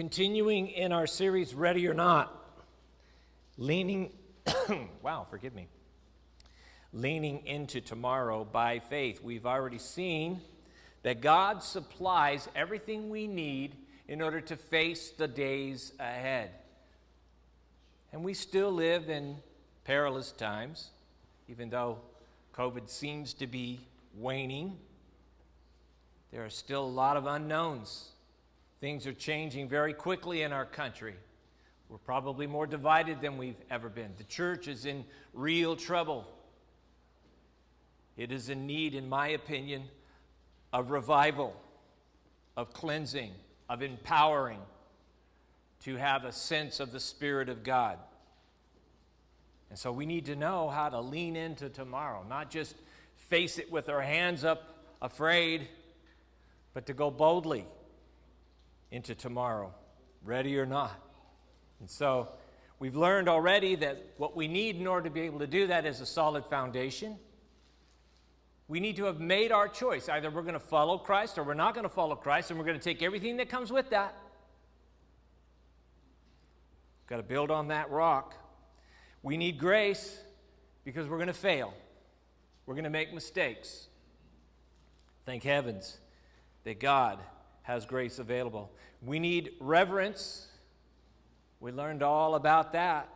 Continuing in our series, Ready or Not, leaning into tomorrow by faith. We've already seen that God supplies everything we need in order to face the days ahead. And we still live in perilous times, even though COVID seems to be waning. There are still a lot of unknowns. Things are changing very quickly in our country. We're probably more divided than we've ever been. The church is in real trouble. It is in need, in my opinion, of revival, of cleansing, of empowering, to have a sense of the Spirit of God. And so we need to know how to lean into tomorrow, not just face it with our hands up, afraid, but to go boldly into tomorrow, ready or not. And so we've learned already that what we need in order to be able to do that is a solid foundation. We need to have made our choice. Either we're going to follow Christ or we're not going to follow Christ, and we're going to take everything that comes with that. Got to build on that rock. We need grace because we're going to fail. We're going to make mistakes. Thank heavens that God has grace available. We need reverence. We learned all about that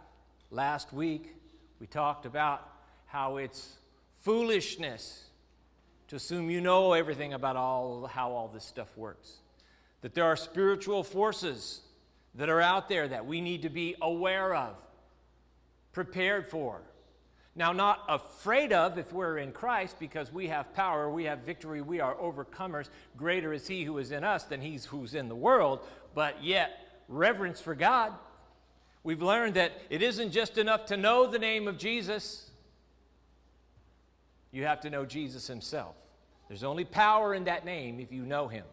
last week. We talked about how it's foolishness to assume you know everything about how all this stuff works. That there are spiritual forces that are out there that we need to be aware of, prepared for. Now, not afraid of if we're in Christ, because we have power, we have victory, we are overcomers. Greater is He who is in us than He who's in the world, but yet reverence for God. We've learned that it isn't just enough to know the name of Jesus. You have to know Jesus Himself. There's only power in that name if you know Him.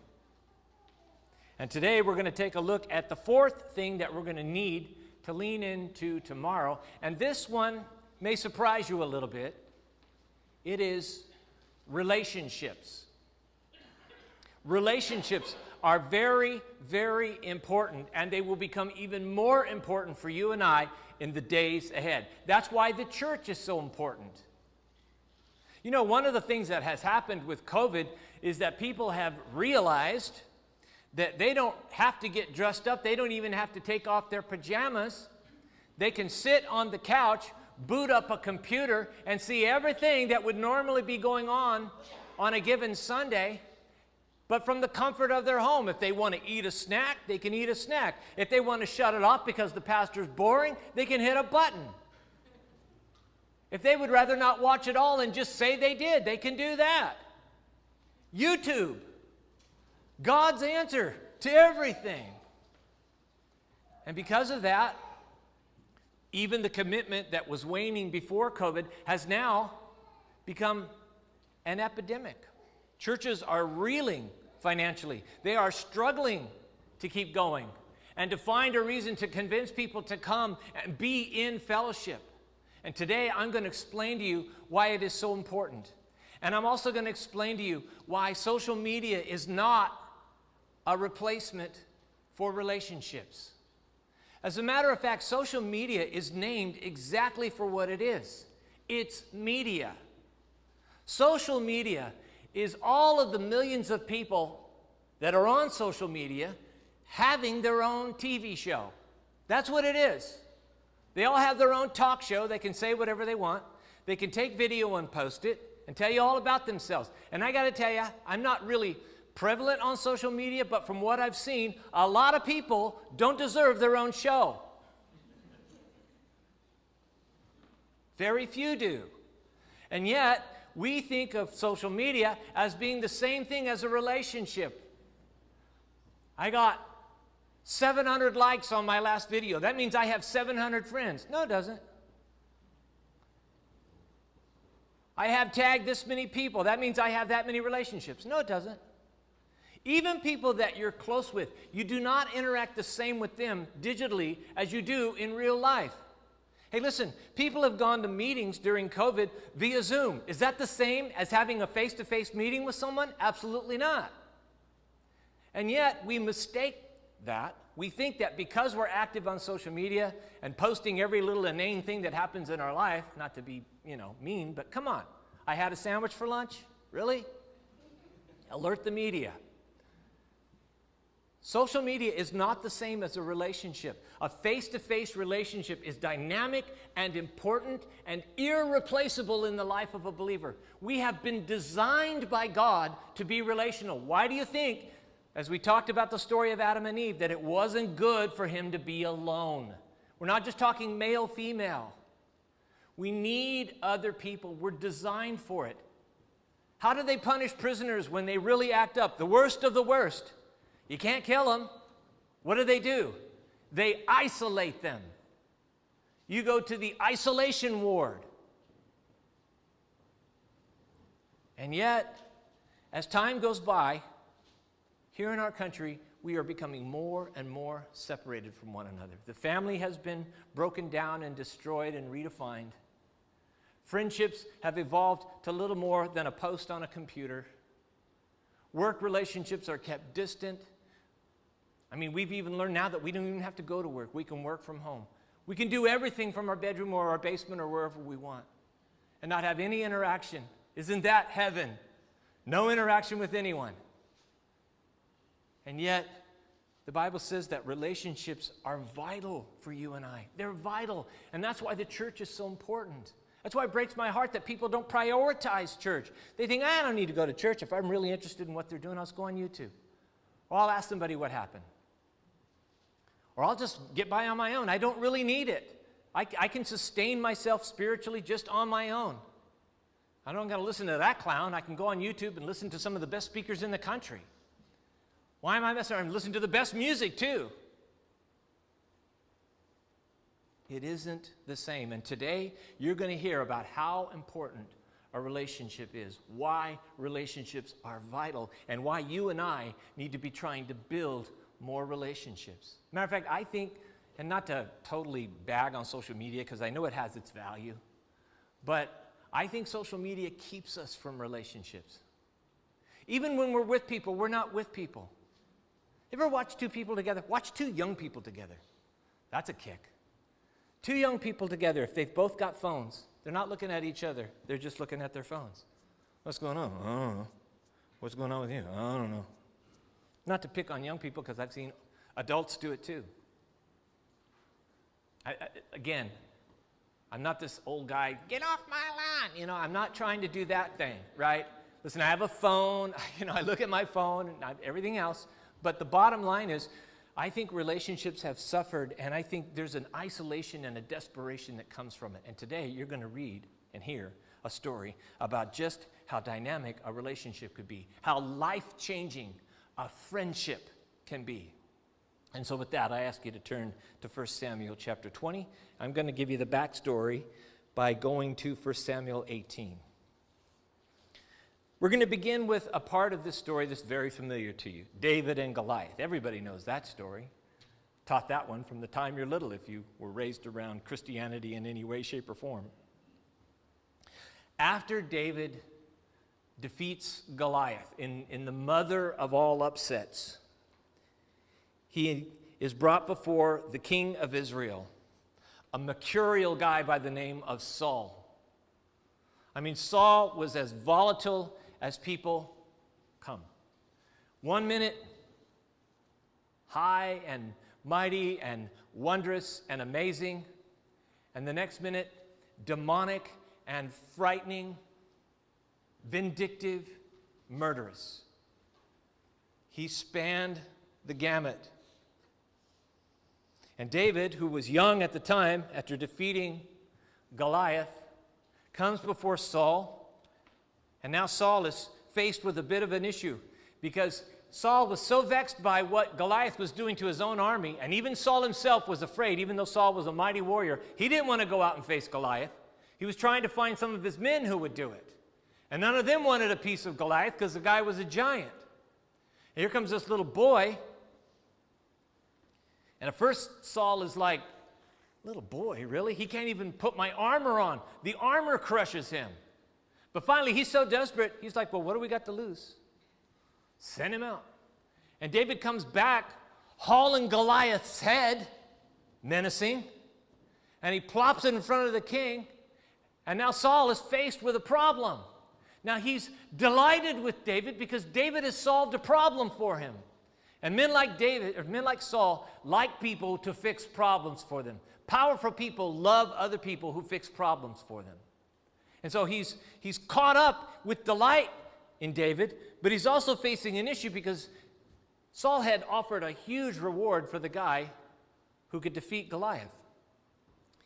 And today we're going to take a look at the fourth thing that we're going to need to lean into tomorrow. And this one may surprise you a little bit. It is relationships. Relationships are very, very important, and they will become even more important for you and I in the days ahead. That's why the church is so important. You know, one of the things that has happened with COVID is that people have realized that they don't have to get dressed up. They don't even have to take off their pajamas. They can sit on the couch, boot up a computer, and see everything that would normally be going on a given Sunday, but from the comfort of their home. If they want to eat a snack, they can eat a snack. If they want to shut it off because the pastor's boring, they can hit a button. If they would rather not watch it all and just say they did, they can do that. YouTube, God's answer to everything. And because of that, even the commitment that was waning before COVID has now become an epidemic. Churches are reeling financially. They are struggling to keep going and to find a reason to convince people to come and be in fellowship. And today I'm going to explain to you why it is so important. And I'm also going to explain to you why social media is not a replacement for relationships. As a matter of fact, social media is named exactly for what it is. It's media. Social media is all of the millions of people that are on social media having their own TV show. That's what it is. They all have their own talk show. They can say whatever they want. They can take video and post it and tell you all about themselves. And I got to tell you, I'm not really prevalent on social media, but from what I've seen, a lot of people don't deserve their own show. Very few do. And yet, we think of social media as being the same thing as a relationship. I got 700 likes on my last video. That means I have 700 friends. No, it doesn't. I have tagged this many people. That means I have that many relationships. No, it doesn't. Even people that you're close with, you do not interact the same with them digitally as you do in real life. Hey, listen, people have gone to meetings during COVID via Zoom. Is that the same as having a face-to-face meeting with someone? Absolutely not. And yet, we mistake that We think that because we're active on social media and posting every little inane thing that happens in our life, not to be, mean, but come on. I had a sandwich for lunch? Really? Alert the media. Social media is not the same as a relationship. A face-to-face relationship is dynamic and important and irreplaceable in the life of a believer. We have been designed by God to be relational. Why do you think, as we talked about the story of Adam and Eve, that it wasn't good for him to be alone? We're not just talking male, female. We need other people. We're designed for it. How do they punish prisoners when they really act up? The worst of the worst. You can't kill them. What do? They isolate them. You go to the isolation ward. And yet, as time goes by, here in our country, we are becoming more and more separated from one another. The family has been broken down and destroyed and redefined. Friendships have evolved to little more than a post on a computer. Work relationships are kept distant. We've even learned now that we don't even have to go to work. We can work from home. We can do everything from our bedroom or our basement or wherever we want and not have any interaction. Isn't that heaven? No interaction with anyone. And yet, the Bible says that relationships are vital for you and I. They're vital. And that's why the church is so important. That's why it breaks my heart that people don't prioritize church. They think, I don't need to go to church. If I'm really interested in what they're doing, I'll just go on YouTube. Or I'll ask somebody what happened. Or I'll just get by on my own. I don't really need it. I can sustain myself spiritually just on my own. I don't got to listen to that clown. I can go on YouTube and listen to some of the best speakers in the country. Why am I messing around? I'm listening to the best music too. It isn't the same. And today, you're going to hear about how important a relationship is, why relationships are vital, and why you and I need to be trying to build more relationships. Matter of fact, I think, and not to totally bag on social media because I know it has its value, but I think social media keeps us from relationships. Even when we're with people, we're not with people. You ever watch two people together? Watch two young people together. That's a kick. Two young people together, if they've both got phones, they're not looking at each other. They're just looking at their phones. What's going on? I don't know. What's going on with you? I don't know. Not to pick on young people, because I've seen adults do it too. Again, I'm not this old guy, get off my lawn. I'm not trying to do that thing, right? Listen, I have a phone. I look at my phone and everything else. But the bottom line is, I think relationships have suffered, and I think there's an isolation and a desperation that comes from it. And today, you're going to read and hear a story about just how dynamic a relationship could be, how life-changing a friendship can be. And so with that, I ask you to turn to 1 Samuel chapter 20. I'm going to give you the backstory by going to 1 Samuel 18. We're going to begin with a part of this story that's very familiar to you, David and Goliath. Everybody knows that story. Taught that one from the time you're little if you were raised around Christianity in any way, shape, or form. After David defeats Goliath in the mother of all upsets, he is brought before the king of Israel, a mercurial guy by the name of Saul. Saul was as volatile as people come. 1 minute, high and mighty and wondrous and amazing, and the next minute, demonic and frightening, vindictive, murderous. He spanned the gamut. And David, who was young at the time, after defeating Goliath, comes before Saul. And now Saul is faced with a bit of an issue because Saul was so vexed by what Goliath was doing to his own army, and even Saul himself was afraid, even though Saul was a mighty warrior. He didn't want to go out and face Goliath. He was trying to find some of his men who would do it. And none of them wanted a piece of Goliath because the guy was a giant. And here comes this little boy. And at first, Saul is like, little boy, really? He can't even put my armor on. The armor crushes him. But finally, he's so desperate, he's like, well, what do we got to lose? Send him out. And David comes back hauling Goliath's head, menacing, and he plops it in front of the king, and now Saul is faced with a problem. Now he's delighted with David because David has solved a problem for him. And men like David, or men like Saul, like people to fix problems for them. Powerful people love other people who fix problems for them. And so he's caught up with delight in David, but he's also facing an issue because Saul had offered a huge reward for the guy who could defeat Goliath.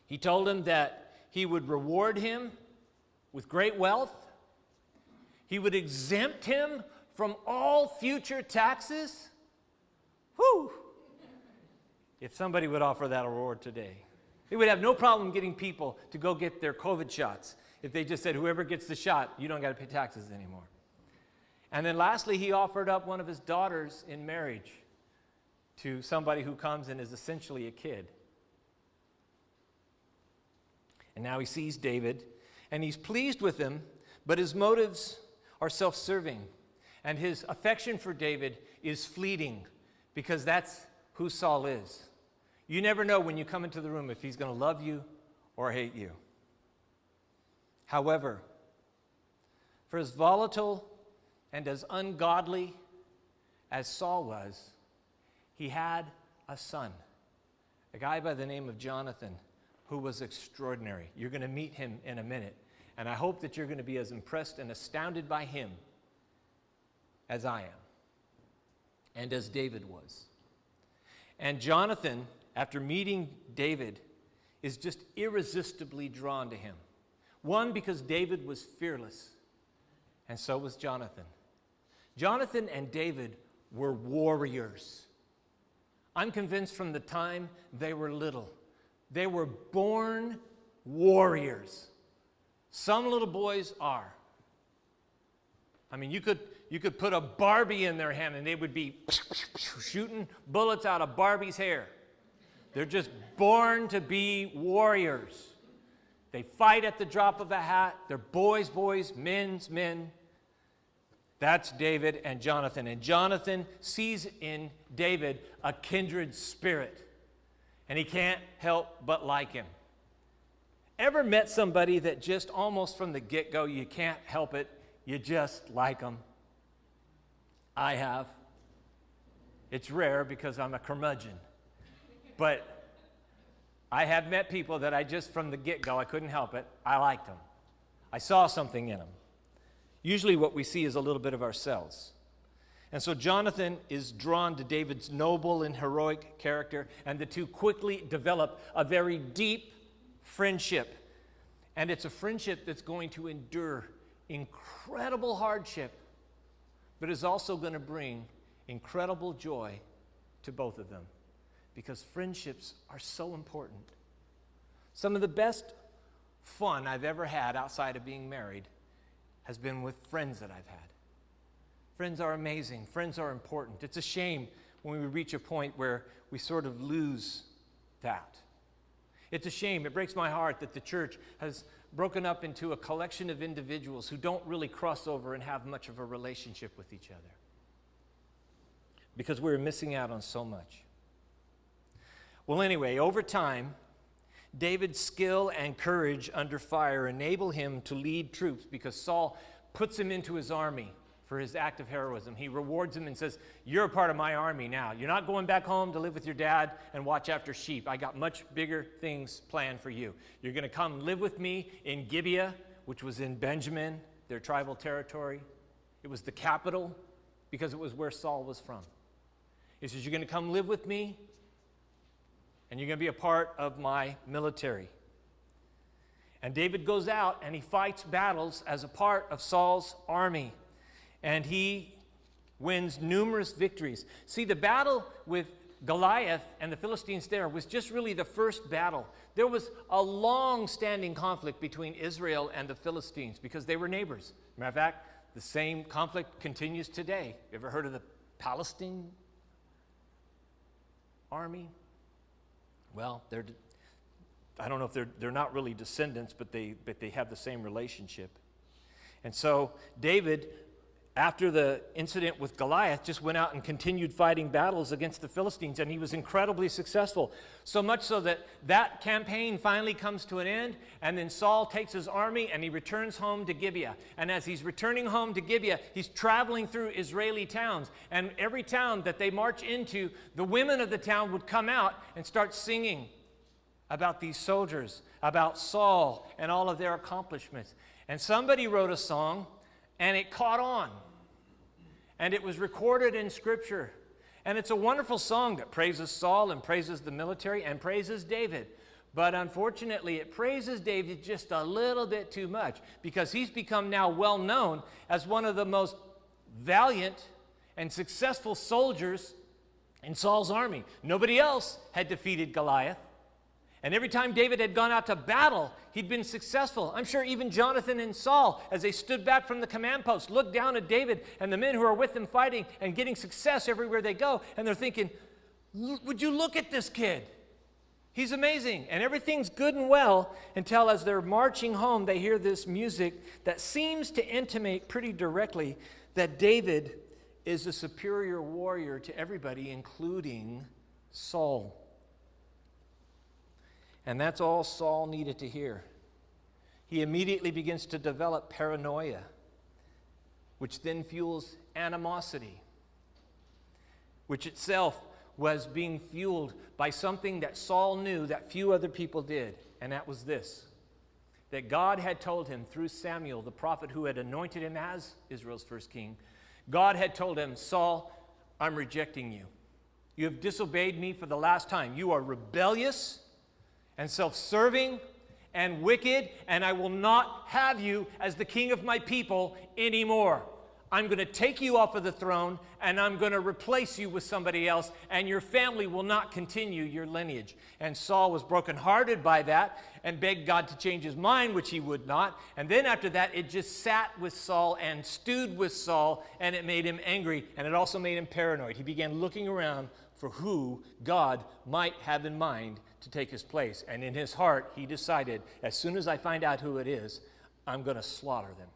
He told him that he would reward him with great wealth. He would exempt him from all future taxes. Whew! If somebody would offer that reward today, they would have no problem getting people to go get their COVID shots. If they just said, whoever gets the shot, you don't got to pay taxes anymore. And then lastly, he offered up one of his daughters in marriage to somebody who comes and is essentially a kid. And now he sees David, and he's pleased with him, but his motives are self-serving. And his affection for David is fleeting, because that's who Saul is. You never know when you come into the room if he's going to love you or hate you. However, for as volatile and as ungodly as Saul was, he had a son, a guy by the name of Jonathan, who was extraordinary. You're going to meet him in a minute, and I hope that you're going to be as impressed and astounded by him as I am, and as David was. And Jonathan, after meeting David, is just irresistibly drawn to him. One, because David was fearless, and so was Jonathan. Jonathan and David were warriors. I'm convinced from the time they were little, they were born warriors. Some little boys are. I mean, you could put a Barbie in their hand and they would be shooting bullets out of Barbie's hair. They're just born to be warriors. They fight at the drop of a hat. They're boys, men's men. That's David and Jonathan. And Jonathan sees in David a kindred spirit. And he can't help but like him. Ever met somebody that just almost from the get-go, you can't help it, you just like them? I have. It's rare because I'm a curmudgeon. But I have met people that I just from the get-go, I couldn't help it, I liked them. I saw something in them. Usually what we see is a little bit of ourselves. And so Jonathan is drawn to David's noble and heroic character, and the two quickly develop a very deep friendship. And it's a friendship that's going to endure incredible hardship, but is also going to bring incredible joy to both of them, because friendships are so important. Some of the best fun I've ever had outside of being married has been with friends that I've had. Friends are amazing. Friends are important. It's a shame when we reach a point where we sort of lose that. It's a shame. It breaks my heart that the church has broken up into a collection of individuals who don't really cross over and have much of a relationship with each other, because we're missing out on so much. Well, anyway, over time, David's skill and courage under fire enable him to lead troops, because Saul puts him into his army for his act of heroism. He rewards him and says, you're a part of my army now. You're not going back home to live with your dad and watch after sheep. I got much bigger things planned for you. You're going to come live with me in Gibeah, which was in Benjamin, their tribal territory. It was the capital because it was where Saul was from. He says, you're going to come live with me, and you're going to be a part of my military. And David goes out and he fights battles as a part of Saul's army. And he wins numerous victories. See, the battle with Goliath and the Philistines there was just really the first battle. There was a long-standing conflict between Israel and the Philistines because they were neighbors. Matter of fact, the same conflict continues today. You ever heard of the Palestine army? Well, I don't know if they're not really descendants, but they have the same relationship. And so David after the incident with Goliath, just went out and continued fighting battles against the Philistines, and he was incredibly successful. So much so that that campaign finally comes to an end, and then Saul takes his army and he returns home to Gibeah. And as he's returning home to Gibeah, he's traveling through Israeli towns. And every town that they march into, the women of the town would come out and start singing about these soldiers, about Saul and all of their accomplishments. And somebody wrote a song, and it caught on. And it was recorded in Scripture. And it's a wonderful song that praises Saul and praises the military and praises David. But unfortunately, it praises David just a little bit too much, because he's become now well known as one of the most valiant and successful soldiers in Saul's army. Nobody else had defeated Goliath. And every time David had gone out to battle, he'd been successful. I'm sure even Jonathan and Saul, as they stood back from the command post, looked down at David and the men who are with him fighting and getting success everywhere they go. And they're thinking, would you look at this kid? He's amazing. And everything's good and well until as they're marching home, they hear this music that seems to intimate pretty directly that David is a superior warrior to everybody, including Saul. And that's all Saul needed to hear. He immediately begins to develop paranoia, which then fuels animosity, which itself was being fueled by something that Saul knew that few other people did, and that was this: that God had told him through Samuel, the prophet who had anointed him as Israel's first king. God had told him, Saul, I'm rejecting you. You have disobeyed me for the last time. You are rebellious and self-serving and wicked, and I will not have you as the king of my people anymore. I'm going to take you off of the throne, and I'm going to replace you with somebody else, and your family will not continue your lineage. And Saul was brokenhearted by that and begged God to change his mind, which he would not. And then after that, it just sat with Saul and stewed with Saul, and it made him angry, and it also made him paranoid. He began looking around for who God might have in mind to take his place. And in his heart, he decided, as soon as I find out who it is, I'm going to slaughter them.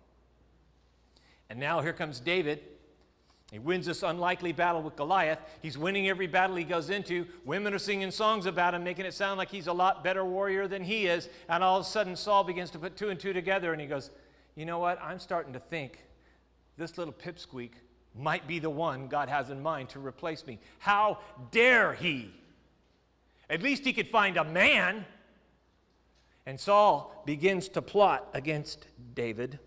And now here comes David. He wins this unlikely battle with Goliath. He's winning every battle he goes into. Women are singing songs about him, making it sound like he's a lot better warrior than he is. And all of a sudden, Saul begins to put two and two together, and he goes, you know what? I'm starting to think this little pipsqueak might be the one God has in mind to replace me. How dare he? At least he could find a man. And Saul begins to plot against David.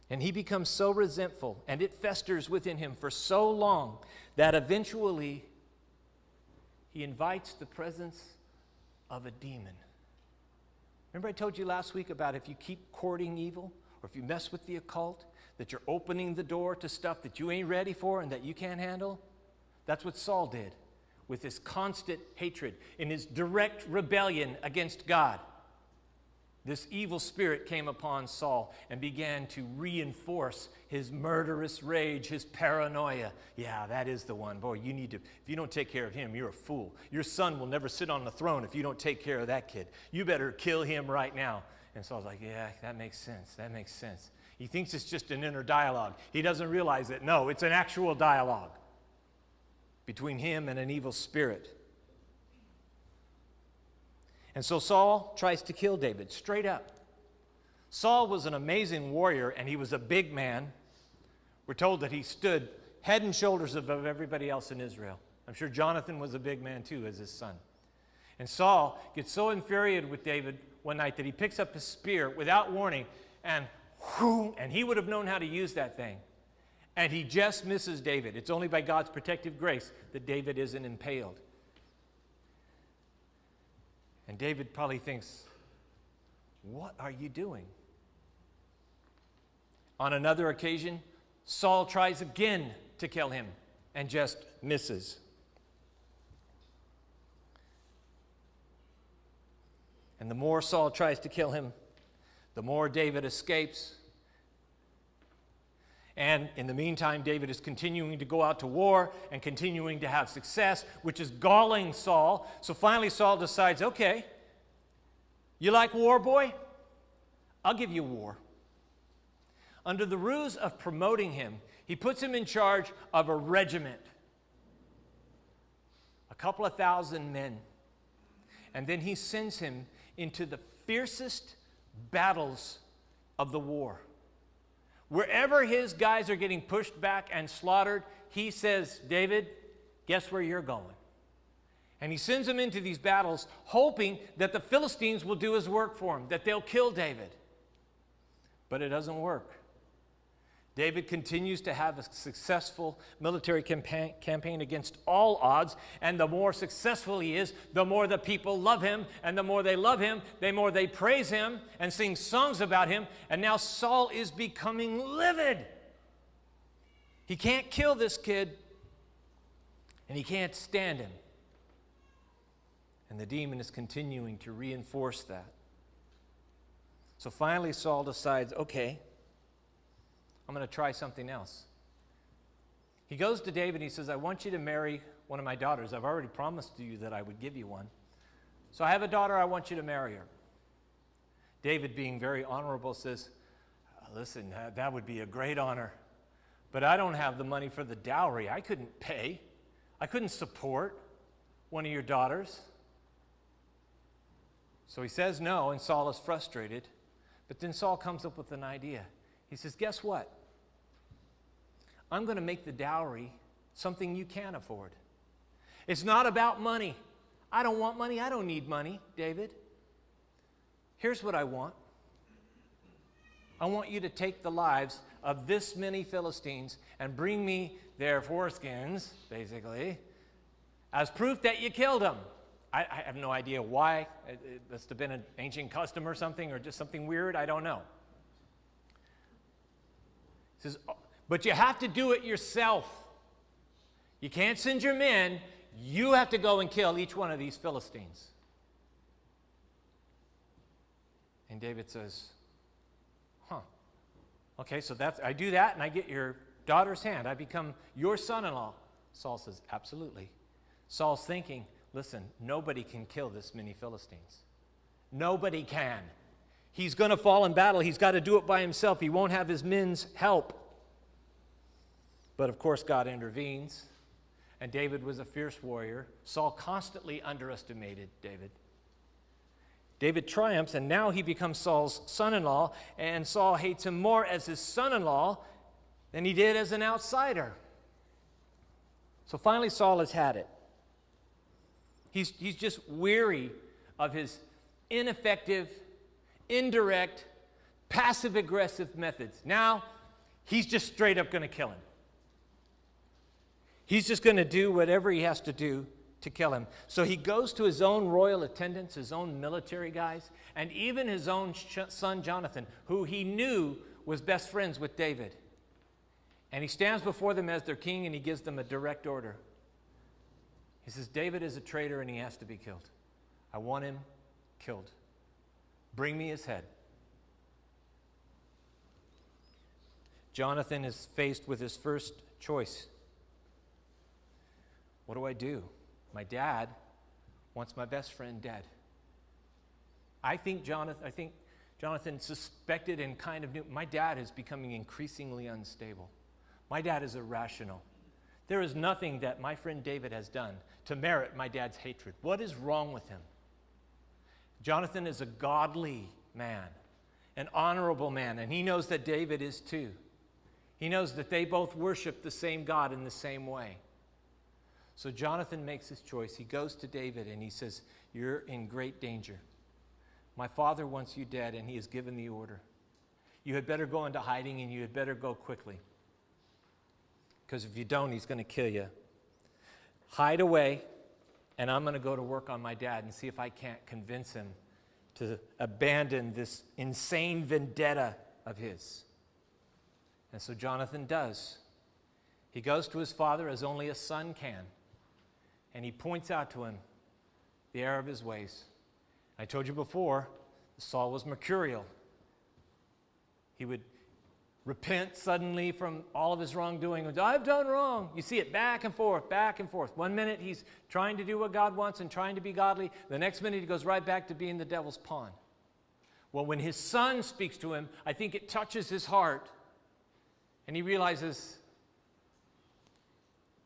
And he becomes so resentful, and it festers within him for so long that eventually he invites the presence of a demon. Remember I told you last week about if you keep courting evil, or if you mess with the occult, that you're opening the door to stuff that you ain't ready for and that you can't handle? That's what Saul did with his constant hatred, in his direct rebellion against God. This evil spirit came upon Saul and began to reinforce his murderous rage, his paranoia. Yeah, that is the one. Boy, you need to, if you don't take care of him, you're a fool. Your son will never sit on the throne if you don't take care of that kid. You better kill him right now. And Saul's like, yeah, that makes sense. That makes sense. He thinks it's just an inner dialogue. He doesn't realize that, no, it's an actual dialogue between him and an evil spirit. And so Saul tries to kill David, straight up. Saul was an amazing warrior, and he was a big man. We're told that he stood head and shoulders above everybody else in Israel. I'm sure Jonathan was a big man too, as his son. And Saul gets so infuriated with David one night that he picks up his spear without warning, and he would have known how to use that thing. And he just misses David. It's only by God's protective grace that David isn't impaled. And David probably thinks, what are you doing? On another occasion, Saul tries again to kill him and just misses. And the more Saul tries to kill him, the more David escapes. And in the meantime, David is continuing to go out to war and continuing to have success, which is galling Saul. So finally Saul decides, okay, you like war, boy? I'll give you war. Under the ruse of promoting him, he puts him in charge of a regiment, a couple of thousand men. And then he sends him into the fiercest battles of the war. Wherever his guys are getting pushed back and slaughtered, he says, David, guess where you're going? And he sends him into these battles, hoping that the Philistines will do his work for him, that they'll kill David. But it doesn't work. David continues to have a successful military campaign against all odds, and the more successful he is, the more the people love him, and the more they love him, the more they praise him and sing songs about him, and now Saul is becoming livid. He can't kill this kid, and he can't stand him. And the demon is continuing to reinforce that. So finally Saul decides, okay, I'm going to try something else. He goes to David and he says, I want you to marry one of my daughters. I've already promised you that I would give you one. So I have a daughter, I want you to marry her. David, being very honorable, says, listen, that would be a great honor, but I don't have the money for the dowry. I couldn't pay. I couldn't support one of your daughters. So he says no, and Saul is frustrated. But then Saul comes up with an idea. He says, guess what? I'm going to make the dowry something you can't afford. It's not about money. I don't want money. I don't need money, David. Here's what I want. I want you to take the lives of this many Philistines and bring me their foreskins, basically, as proof that you killed them. I have no idea why. It must have been an ancient custom or something, or just something weird. I don't know. He says, but you have to do it yourself. You can't send your men. You have to go and kill each one of these Philistines. And David says, okay, so I do that and I get your daughter's hand. I become your son-in-law. Saul says, absolutely. Saul's thinking, listen, nobody can kill this many Philistines. Nobody can. He's going to fall in battle. He's got to do it by himself. He won't have his men's help. But of course, God intervenes. And David was a fierce warrior. Saul constantly underestimated David. David triumphs, and now he becomes Saul's son-in-law, and Saul hates him more as his son-in-law than he did as an outsider. So finally, Saul has had it. He's just weary of his ineffective, indirect, passive-aggressive methods. Now, he's just straight up going to kill him. He's just going to do whatever he has to do to kill him. So he goes to his own royal attendants, his own military guys, and even his own son Jonathan, who he knew was best friends with David. And he stands before them as their king, and he gives them a direct order. He says, David is a traitor and he has to be killed. I want him killed. Bring me his head. Jonathan is faced with his first choice. What do I do? My dad wants my best friend dead. I think Jonathan suspected and kind of knew. My dad is becoming increasingly unstable. My dad is irrational. There is nothing that my friend David has done to merit my dad's hatred. What is wrong with him? Jonathan is a godly man, an honorable man, and he knows that David is too. He knows that they both worship the same God in the same way. So Jonathan makes his choice. He goes to David and he says, you're in great danger. My father wants you dead, and he has given the order. You had better go into hiding, and you had better go quickly. Because if you don't, he's going to kill you. Hide away, and I'm going to go to work on my dad and see if I can't convince him to abandon this insane vendetta of his. And so Jonathan does. He goes to his father as only a son can, and he points out to him the error of his ways. I told you before, Saul was mercurial. He would repent suddenly from all of his wrongdoing. I've done wrong. You see it back and forth, back and forth. One minute he's trying to do what God wants and trying to be godly. The next minute he goes right back to being the devil's pawn. Well, when his son speaks to him, I think it touches his heart. And he realizes,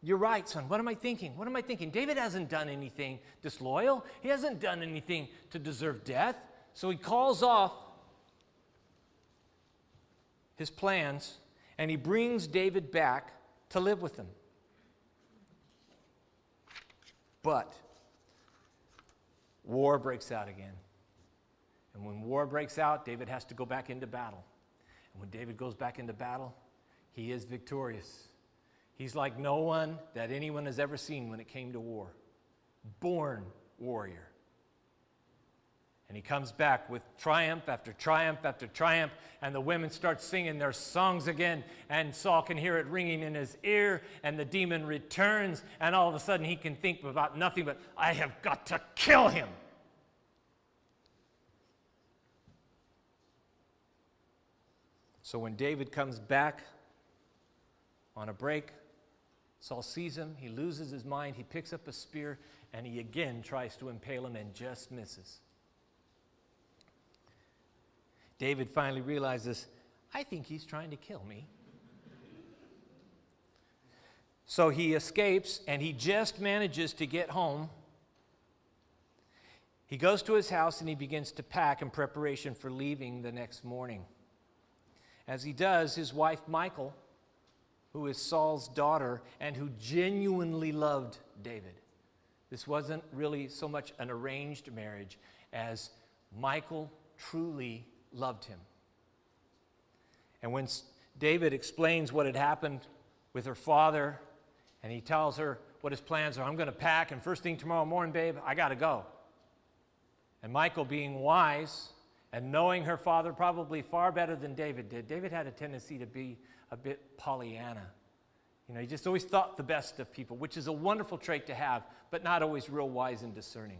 you're right, son. What am I thinking? What am I thinking? David hasn't done anything disloyal. He hasn't done anything to deserve death. So he calls off his plans, and he brings David back to live with him. But war breaks out again. And when war breaks out, David has to go back into battle. And when David goes back into battle, he is victorious. He's like no one that anyone has ever seen when it came to war. Born warrior. And he comes back with triumph after triumph after triumph, and the women start singing their songs again, and Saul can hear it ringing in his ear, and the demon returns, and all of a sudden he can think about nothing but, I have got to kill him. So when David comes back on a break, Saul sees him, he loses his mind, he picks up a spear, and he again tries to impale him and just misses. David finally realizes, I think he's trying to kill me. So he escapes, and he just manages to get home. He goes to his house, and he begins to pack in preparation for leaving the next morning. As he does, his wife Michal, who is Saul's daughter and who genuinely loved David. This wasn't really so much an arranged marriage as Michal truly loved him. And when David explains what had happened with her father, and he tells her what his plans are, I'm going to pack, and first thing tomorrow morning, babe, I got to go. And Michal, being wise and knowing her father probably far better than David did, David had a tendency to be a bit Pollyanna. You know, he just always thought the best of people, which is a wonderful trait to have, but not always real wise and discerning.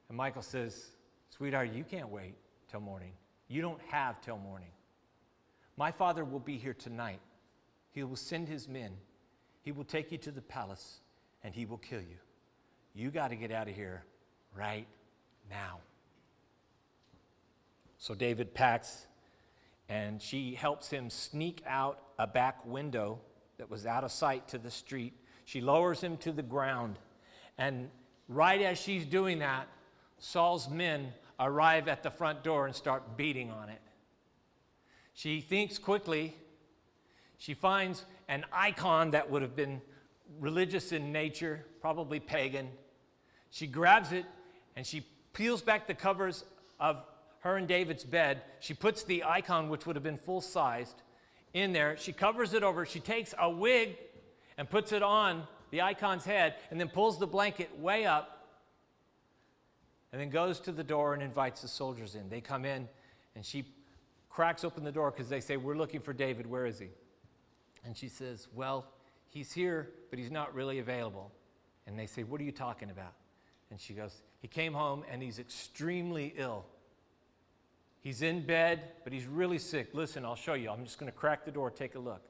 And Michal says, sweetheart, you can't wait till morning. You don't have till morning. My father will be here tonight. He will send his men. He will take you to the palace, and he will kill you. You got to get out of here right now. So David packs, and she helps him sneak out a back window that was out of sight to the street. She lowers him to the ground, and right as she's doing that, Saul's men arrive at the front door and start beating on it. She thinks quickly. She finds an icon that would have been religious in nature, probably pagan. She grabs it, and she peels back the covers of her and David's bed. She puts the icon, which would have been full-sized, in there. She covers it over. She takes a wig and puts it on the icon's head, and then pulls the blanket way up, and then goes to the door and invites the soldiers in. They come in, and she cracks open the door because they say, we're looking for David. Where is he? And she says, well, he's here, but he's not really available. And they say, what are you talking about? And she goes, he came home, and he's extremely ill. He's in bed, but he's really sick. Listen, I'll show you. I'm just going to crack the door, take a look.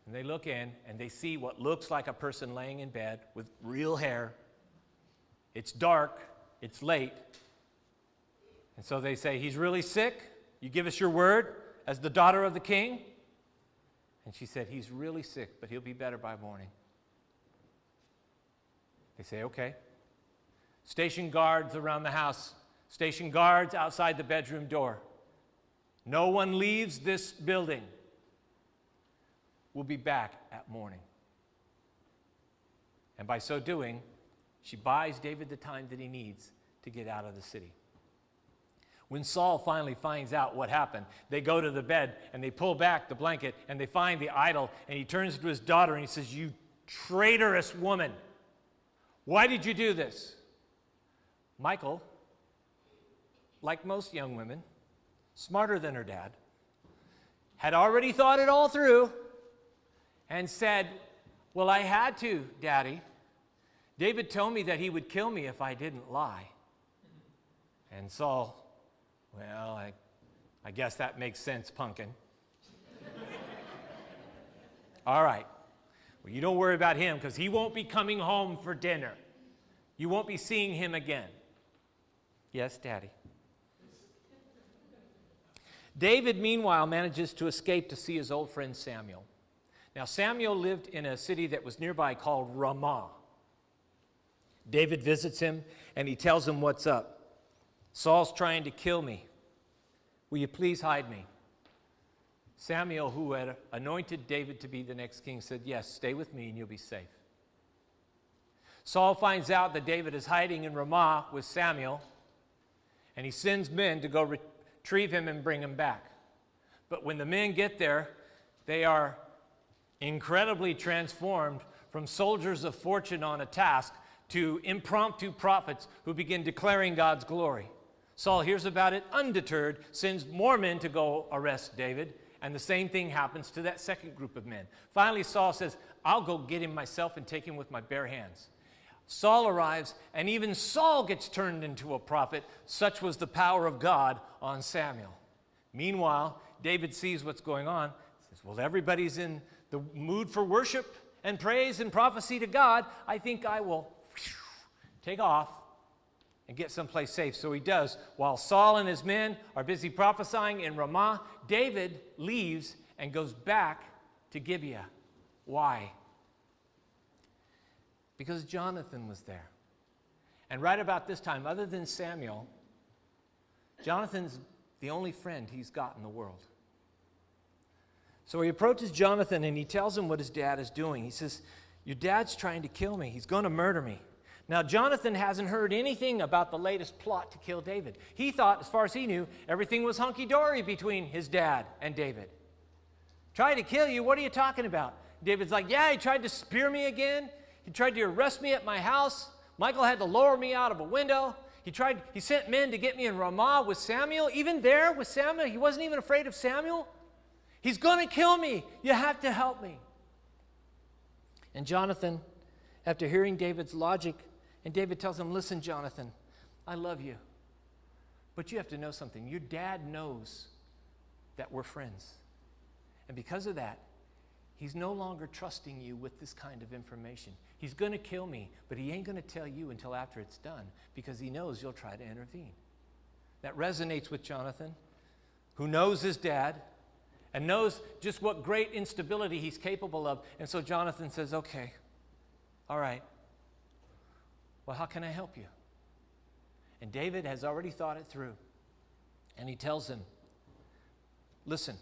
And they look in, and they see what looks like a person laying in bed with real hair. It's dark. It's late. And so they say, he's really sick. You give us your word as the daughter of the king? And she said, he's really sick, but he'll be better by morning. They say, okay. Station guards around the house. Station guards outside the bedroom door. No one leaves this building. We'll be back at morning. And by so doing, she buys David the time that he needs to get out of the city. When Saul finally finds out what happened, they go to the bed and they pull back the blanket and they find the idol, and he turns to his daughter and he says, you traitorous woman, why did you do this? Michal, like most young women, smarter than her dad, had already thought it all through and said, well, I had to, Daddy. David told me that he would kill me if I didn't lie. And Saul, well, I guess that makes sense, pumpkin. All right. Well, you don't worry about him because he won't be coming home for dinner. You won't be seeing him again. Yes, Daddy. David, meanwhile, manages to escape to see his old friend Samuel. Now, Samuel lived in a city that was nearby called Ramah. David visits him, and he tells him what's up. Saul's trying to kill me. Will you please hide me? Samuel, who had anointed David to be the next king, said, yes, stay with me and you'll be safe. Saul finds out that David is hiding in Ramah with Samuel, and he sends men to go retrieve him and bring him back. But when the men get there, they are incredibly transformed from soldiers of fortune on a task to impromptu prophets who begin declaring God's glory. Saul hears about it, undeterred, sends more men to go arrest David, and the same thing happens to that second group of men. Finally, Saul says, I'll go get him myself and take him with my bare hands. Saul arrives, and even Saul gets turned into a prophet. Such was the power of God on Samuel. Meanwhile, David sees what's going on, says, well, everybody's in the mood for worship and praise and prophecy to God. I think I will take off and get someplace safe. So he does. While Saul and his men are busy prophesying in Ramah, David leaves and goes back to Gibeah. Why? Because Jonathan was there. And right about this time, other than Samuel, Jonathan's the only friend he's got in the world. So he approaches Jonathan and he tells him what his dad is doing. He says, your dad's trying to kill me. He's going to murder me. Now, Jonathan hasn't heard anything about the latest plot to kill David. He thought, as far as he knew, everything was hunky-dory between his dad and David. Try to kill you? What are you talking about? David's like, yeah, he tried to spear me again. He tried to arrest me at my house. Michael had to lower me out of a window. He sent men to get me in Ramah with Samuel. Even there with Samuel, he wasn't even afraid of Samuel. He's going to kill me. You have to help me. And Jonathan, after hearing David's logic, and David tells him, listen, Jonathan, I love you, but you have to know something. Your dad knows that we're friends. And because of that, he's no longer trusting you with this kind of information. He's going to kill me, but he ain't going to tell you until after it's done because he knows you'll try to intervene. That resonates with Jonathan, who knows his dad and knows just what great instability he's capable of. And so Jonathan says, okay, all right. Well, how can I help you? And David has already thought it through. And he tells him, listen,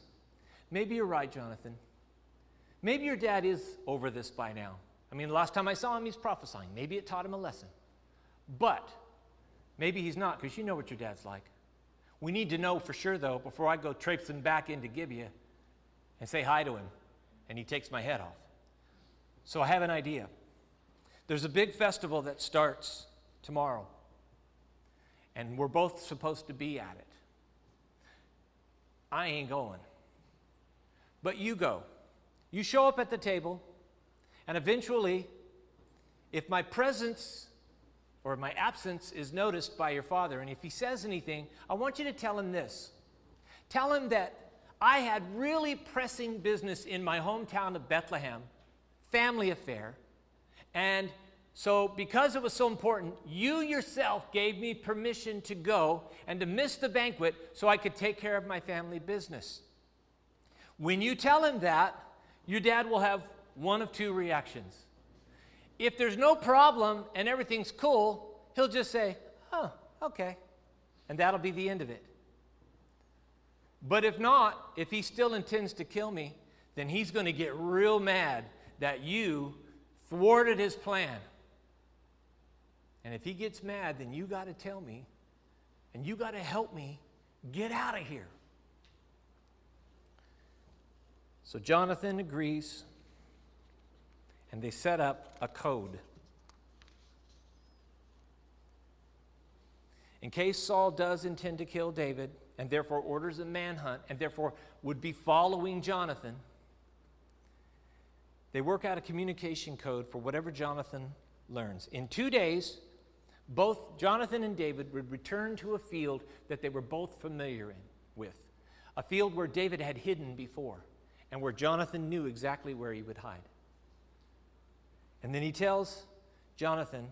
maybe you're right, Jonathan. Maybe your dad is over this by now. I mean, the last time I saw him, he's prophesying. Maybe it taught him a lesson. But maybe he's not, because you know what your dad's like. We need to know for sure, though, before I go traipsing back into Gibeah and say hi to him, and he takes my head off. So I have an idea. There's a big festival that starts tomorrow, and we're both supposed to be at it. I ain't going, but you go. You show up at the table, and eventually, if my presence or my absence is noticed by your father, and if he says anything, I want you to tell him this. Tell him that I had really pressing business in my hometown of Bethlehem, family affair, and so because it was so important, you yourself gave me permission to go and to miss the banquet so I could take care of my family business. When you tell him that, your dad will have one of two reactions. If there's no problem and everything's cool, he'll just say, oh, okay, and that'll be the end of it. But if not, if he still intends to kill me, then he's going to get real mad that you thwarted his plan. And if he gets mad, then you got to tell me, and you got to help me get out of here. So Jonathan agrees, and they set up a code. In case Saul does intend to kill David, and therefore orders a manhunt, and therefore would be following Jonathan, they work out a communication code for whatever Jonathan learns. In 2 days, both Jonathan and David would return to a field that they were both familiar with, a field where David had hidden before, and where Jonathan knew exactly where he would hide. And then he tells Jonathan,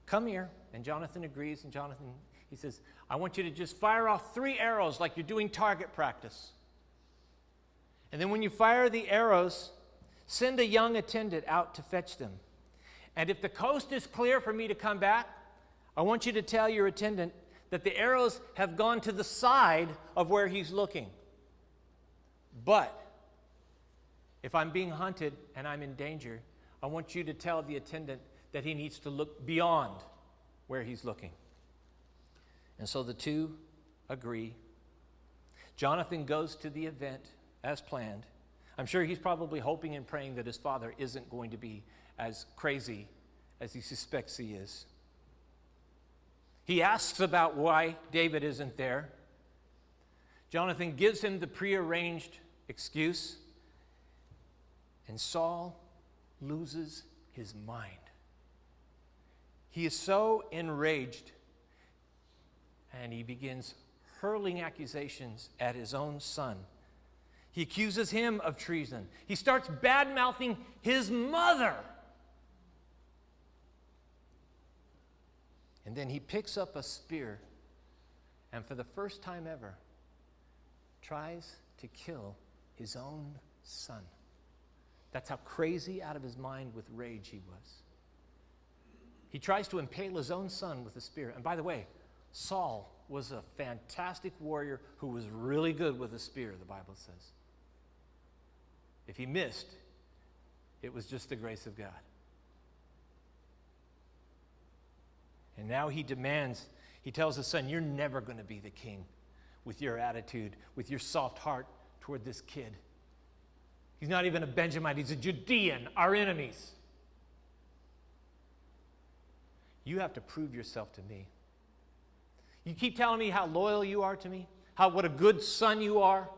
come here, and Jonathan agrees, and Jonathan He says, I want you to just fire off 3 arrows like you're doing target practice. And then when you fire the arrows, send a young attendant out to fetch them. And if the coast is clear for me to come back, I want you to tell your attendant that the arrows have gone to the side of where he's looking. But if I'm being hunted and I'm in danger, I want you to tell the attendant that he needs to look beyond where he's looking. And so the 2 agree. Jonathan goes to the event as planned. I'm sure he's probably hoping and praying that his father isn't going to be as crazy as he suspects he is. He asks about why David isn't there. Jonathan gives him the prearranged excuse, and Saul loses his mind. He is so enraged, and he begins hurling accusations at his own son. He accuses him of treason. He starts bad-mouthing his mother. And then he picks up a spear and for the first time ever tries to kill his own son. That's how crazy out of his mind with rage he was. He tries to impale his own son with a spear. And by the way, Saul was a fantastic warrior who was really good with a spear, the Bible says. If he missed, it was just the grace of God. And now he demands, he tells his son, you're never going to be the king with your attitude, with your soft heart toward this kid. He's not even a Benjamite, he's a Judean, our enemies. You have to prove yourself to me. You keep telling me how loyal you are to me, what a good son you are,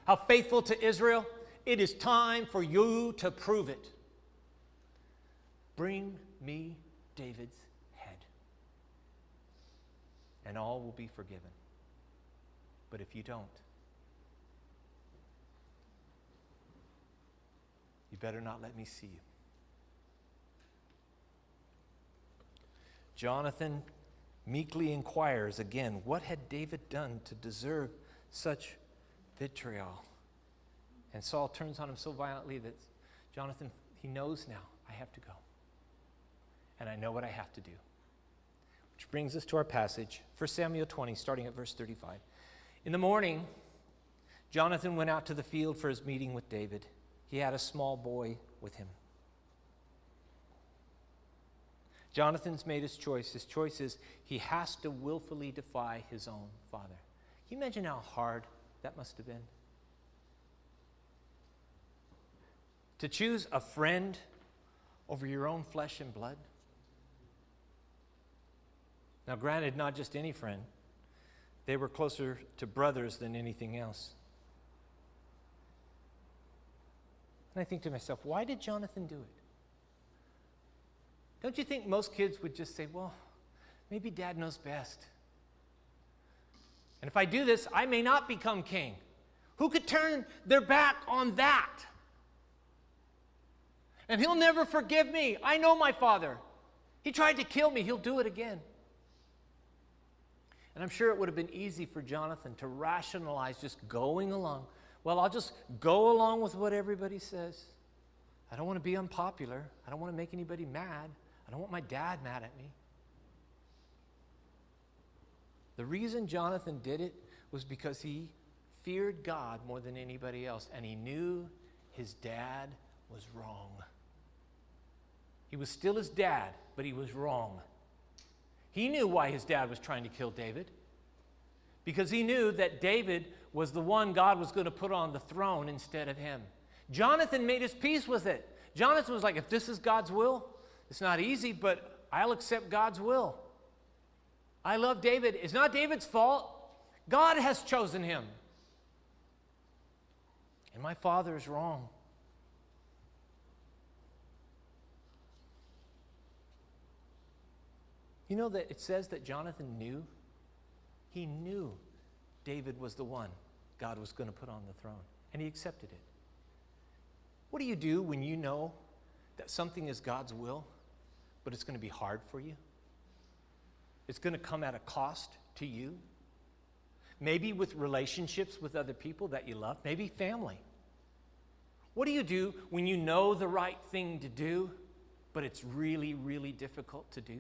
how faithful to Israel. It is time for you to prove it. Bring me David's head, and all will be forgiven. But if you don't, you better not let me see you. Jonathan meekly inquires again, what had David done to deserve such vitriol? And Saul turns on him so violently that Jonathan, he knows now, I have to go. And I know what I have to do. Which brings us to our passage, 1 Samuel 20, starting at verse 35. In the morning, Jonathan went out to the field for his meeting with David. He had a small boy with him. Jonathan's made his choice. His choice is he has to willfully defy his own father. Can you imagine how hard that must have been? To choose a friend over your own flesh and blood? Now, granted, not just any friend. They were closer to brothers than anything else. And I think to myself, why did Jonathan do it? Don't you think most kids would just say, well, maybe Dad knows best. And if I do this, I may not become king. Who could turn their back on that? And he'll never forgive me. I know my father. He tried to kill me. He'll do it again. And I'm sure it would have been easy for Jonathan to rationalize just going along. Well, I'll just go along with what everybody says. I don't want to be unpopular. I don't want to make anybody mad. I don't want my dad mad at me. The reason Jonathan did it was because he feared God more than anybody else, and he knew his dad was wrong. He was still his dad, but he was wrong. He knew why his dad was trying to kill David, because he knew that David was the one God was going to put on the throne instead of him. Jonathan made his peace with it. Jonathan was like, if this is God's will, it's not easy, but I'll accept God's will. I love David. It's not David's fault. God has chosen him. And my father is wrong. You know that it says that Jonathan knew? He knew David was the one God was going to put on the throne, and he accepted it. What do you do when you know that something is God's will, but it's going to be hard for you? It's going to come at a cost to you. Maybe with relationships with other people that you love. Maybe family. What do you do when you know the right thing to do, but it's really, really difficult to do?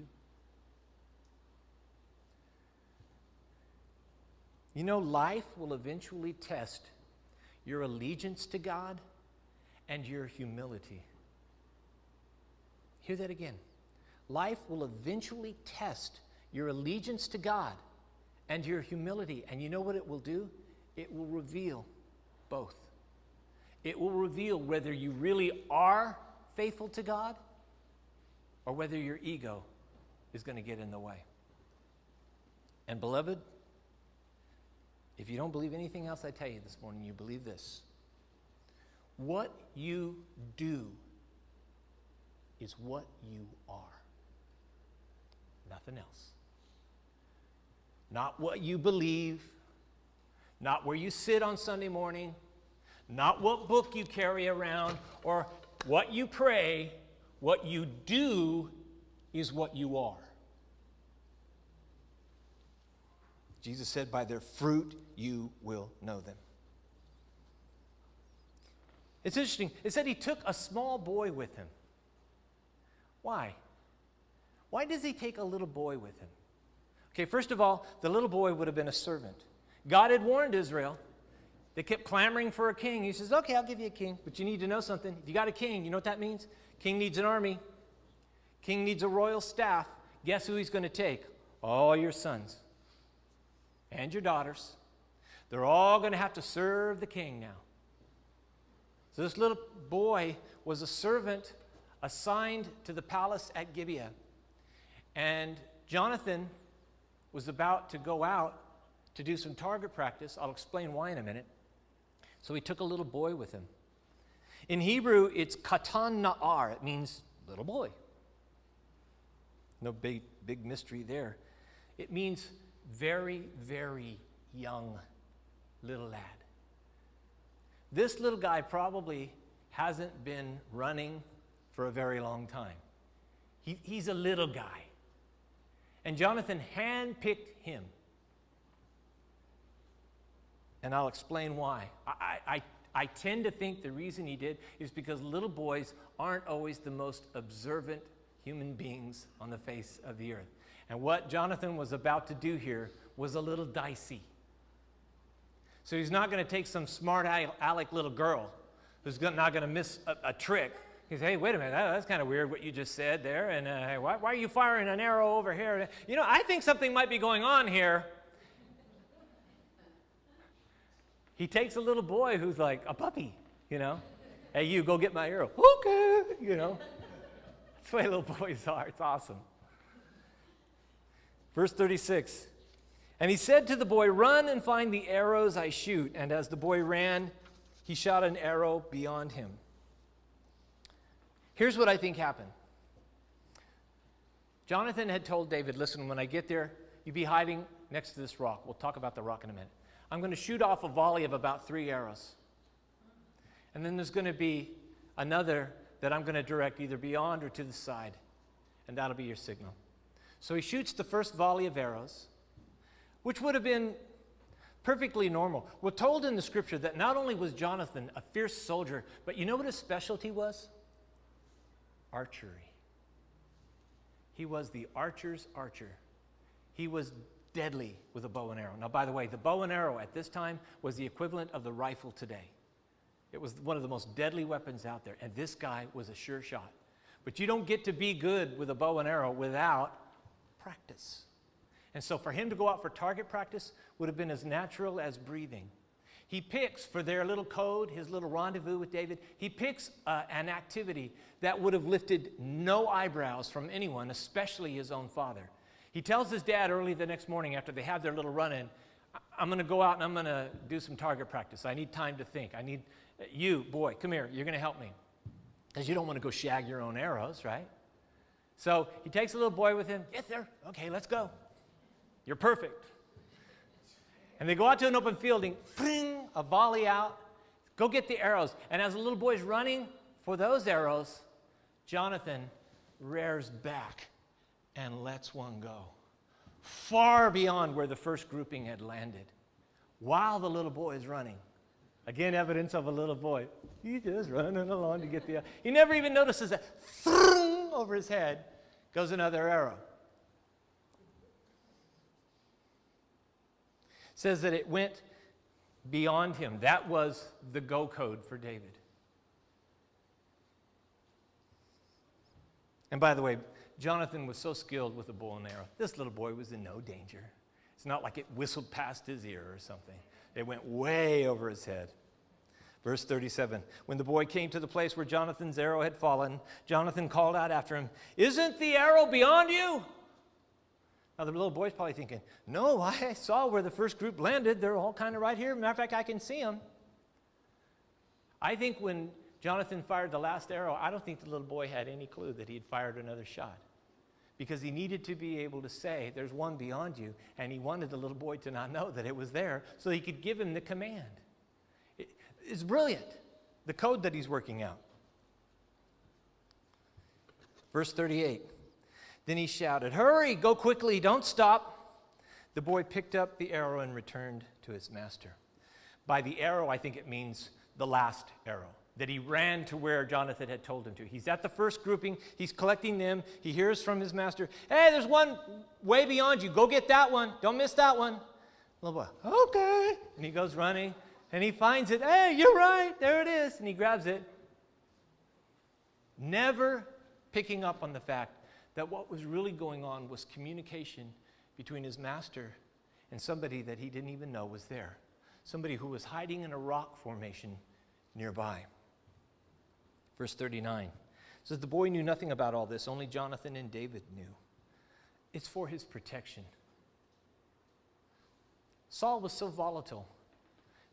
You know, life will eventually test your allegiance to God and your humility. Hear that again. Life will eventually test your allegiance to God and your humility. And you know what it will do? It will reveal both. It will reveal whether you really are faithful to God or whether your ego is going to get in the way. And beloved, if you don't believe anything else I tell you this morning, you believe this. What you do is what you are. Nothing else. Not what you believe, not where you sit on Sunday morning, not what book you carry around, or what you pray. What you do is what you are. Jesus said, by their fruit you will know them. It's interesting. It said he took a small boy with him. Why? Why does he take a little boy with him? Okay, first of all, the little boy would have been a servant. God had warned Israel. They kept clamoring for a king. He says, okay, I'll give you a king, but you need to know something. If you got a king, you know what that means? King needs an army. King needs a royal staff. Guess who he's going to take? All your sons and your daughters. They're all going to have to serve the king now. So this little boy was a servant assigned to the palace at Gibeah. And Jonathan was about to go out to do some target practice. I'll explain why in a minute. So he took a little boy with him. In Hebrew, it's katan na'ar. It means little boy. No big mystery there. It means very, very young little lad. This little guy probably hasn't been running for a very long time. He's a little guy. And Jonathan handpicked him. And I'll explain why. I tend to think the reason he did is because little boys aren't always the most observant human beings on the face of the earth. And what Jonathan was about to do here was a little dicey. So he's not going to take some smart aleck little girl who's not going to miss a trick. He says, hey, wait a minute, that's kind of weird what you just said there. And hey, why are you firing an arrow over here? You know, I think something might be going on here. He takes a little boy who's like a puppy, you know. Hey, you, go get my arrow. Okay, you know. That's the way little boys are. It's awesome. Verse 36. And he said to the boy, run and find the arrows I shoot. And as the boy ran, he shot an arrow beyond him. Here's what I think happened. Jonathan had told David, listen, when I get there, you be hiding next to this rock. We'll talk about the rock in a minute. I'm going to shoot off a volley of about 3 arrows. And then there's going to be another that I'm going to direct either beyond or to the side. And that'll be your signal. So he shoots the first volley of arrows, which would have been perfectly normal. We're told in the scripture that not only was Jonathan a fierce soldier, but you know what his specialty was? Archery. He was the archer's archer. He was deadly with a bow and arrow. Now, by the way, the bow and arrow at this time was the equivalent of the rifle today. It was one of the most deadly weapons out there, and this guy was a sure shot. But you don't get to be good with a bow and arrow without practice. And so for him to go out for target practice would have been as natural as breathing. He picks, for their little code, his little rendezvous with David, he picks an activity that would have lifted no eyebrows from anyone, especially his own father. He tells his dad early the next morning after they have their little run-in, I'm going to go out and I'm going to do some target practice. I need time to think. I need you, boy, come here. You're going to help me. Because you don't want to go shag your own arrows, right? So he takes a little boy with him. Get there. Okay, let's go. You're perfect. And they go out to an open field and fling, a volley out. Go get the arrows. And as the little boy's running for those arrows, Jonathan rears back and lets one go. far beyond where the first grouping had landed, while the little boy is running. Again, evidence of a little boy. He's just running along to get the... He never even notices that over his head goes another arrow. It says that it went beyond him. That was the go code for David. And by the way, Jonathan was so skilled with a bow and arrow. This little boy was in no danger. It's not like it whistled past his ear or something. It went way over his head. Verse 37, when the boy came to the place where Jonathan's arrow had fallen, Jonathan called out after him, "Isn't the arrow beyond you?" Now the little boy's probably thinking, "No, I saw where the first group landed. They're all kind of right here. Matter of fact, I can see them." I think when Jonathan fired the last arrow, I don't think the little boy had any clue that he had fired another shot, because he needed to be able to say, "There's one beyond you," and he wanted the little boy to not know that it was there so he could give him the command. It's brilliant, the code that he's working out. Verse 38, then he shouted, "Hurry, go quickly, don't stop." The boy picked up the arrow and returned to his master. By the arrow, I think it means the last arrow, that he ran to where Jonathan had told him to. He's at the first grouping. He's collecting them. He hears from his master, "Hey, there's one way beyond you. Go get that one. Don't miss that one." Little boy, "Okay." And he goes running, and he finds it. "Hey, you're right. There it is." And he grabs it, never picking up on the fact that what was really going on was communication between his master and somebody that he didn't even know was there. Somebody who was hiding in a rock formation nearby. Verse 39 says, the boy knew nothing about all this, only Jonathan and David knew. It's for his protection. Saul was so volatile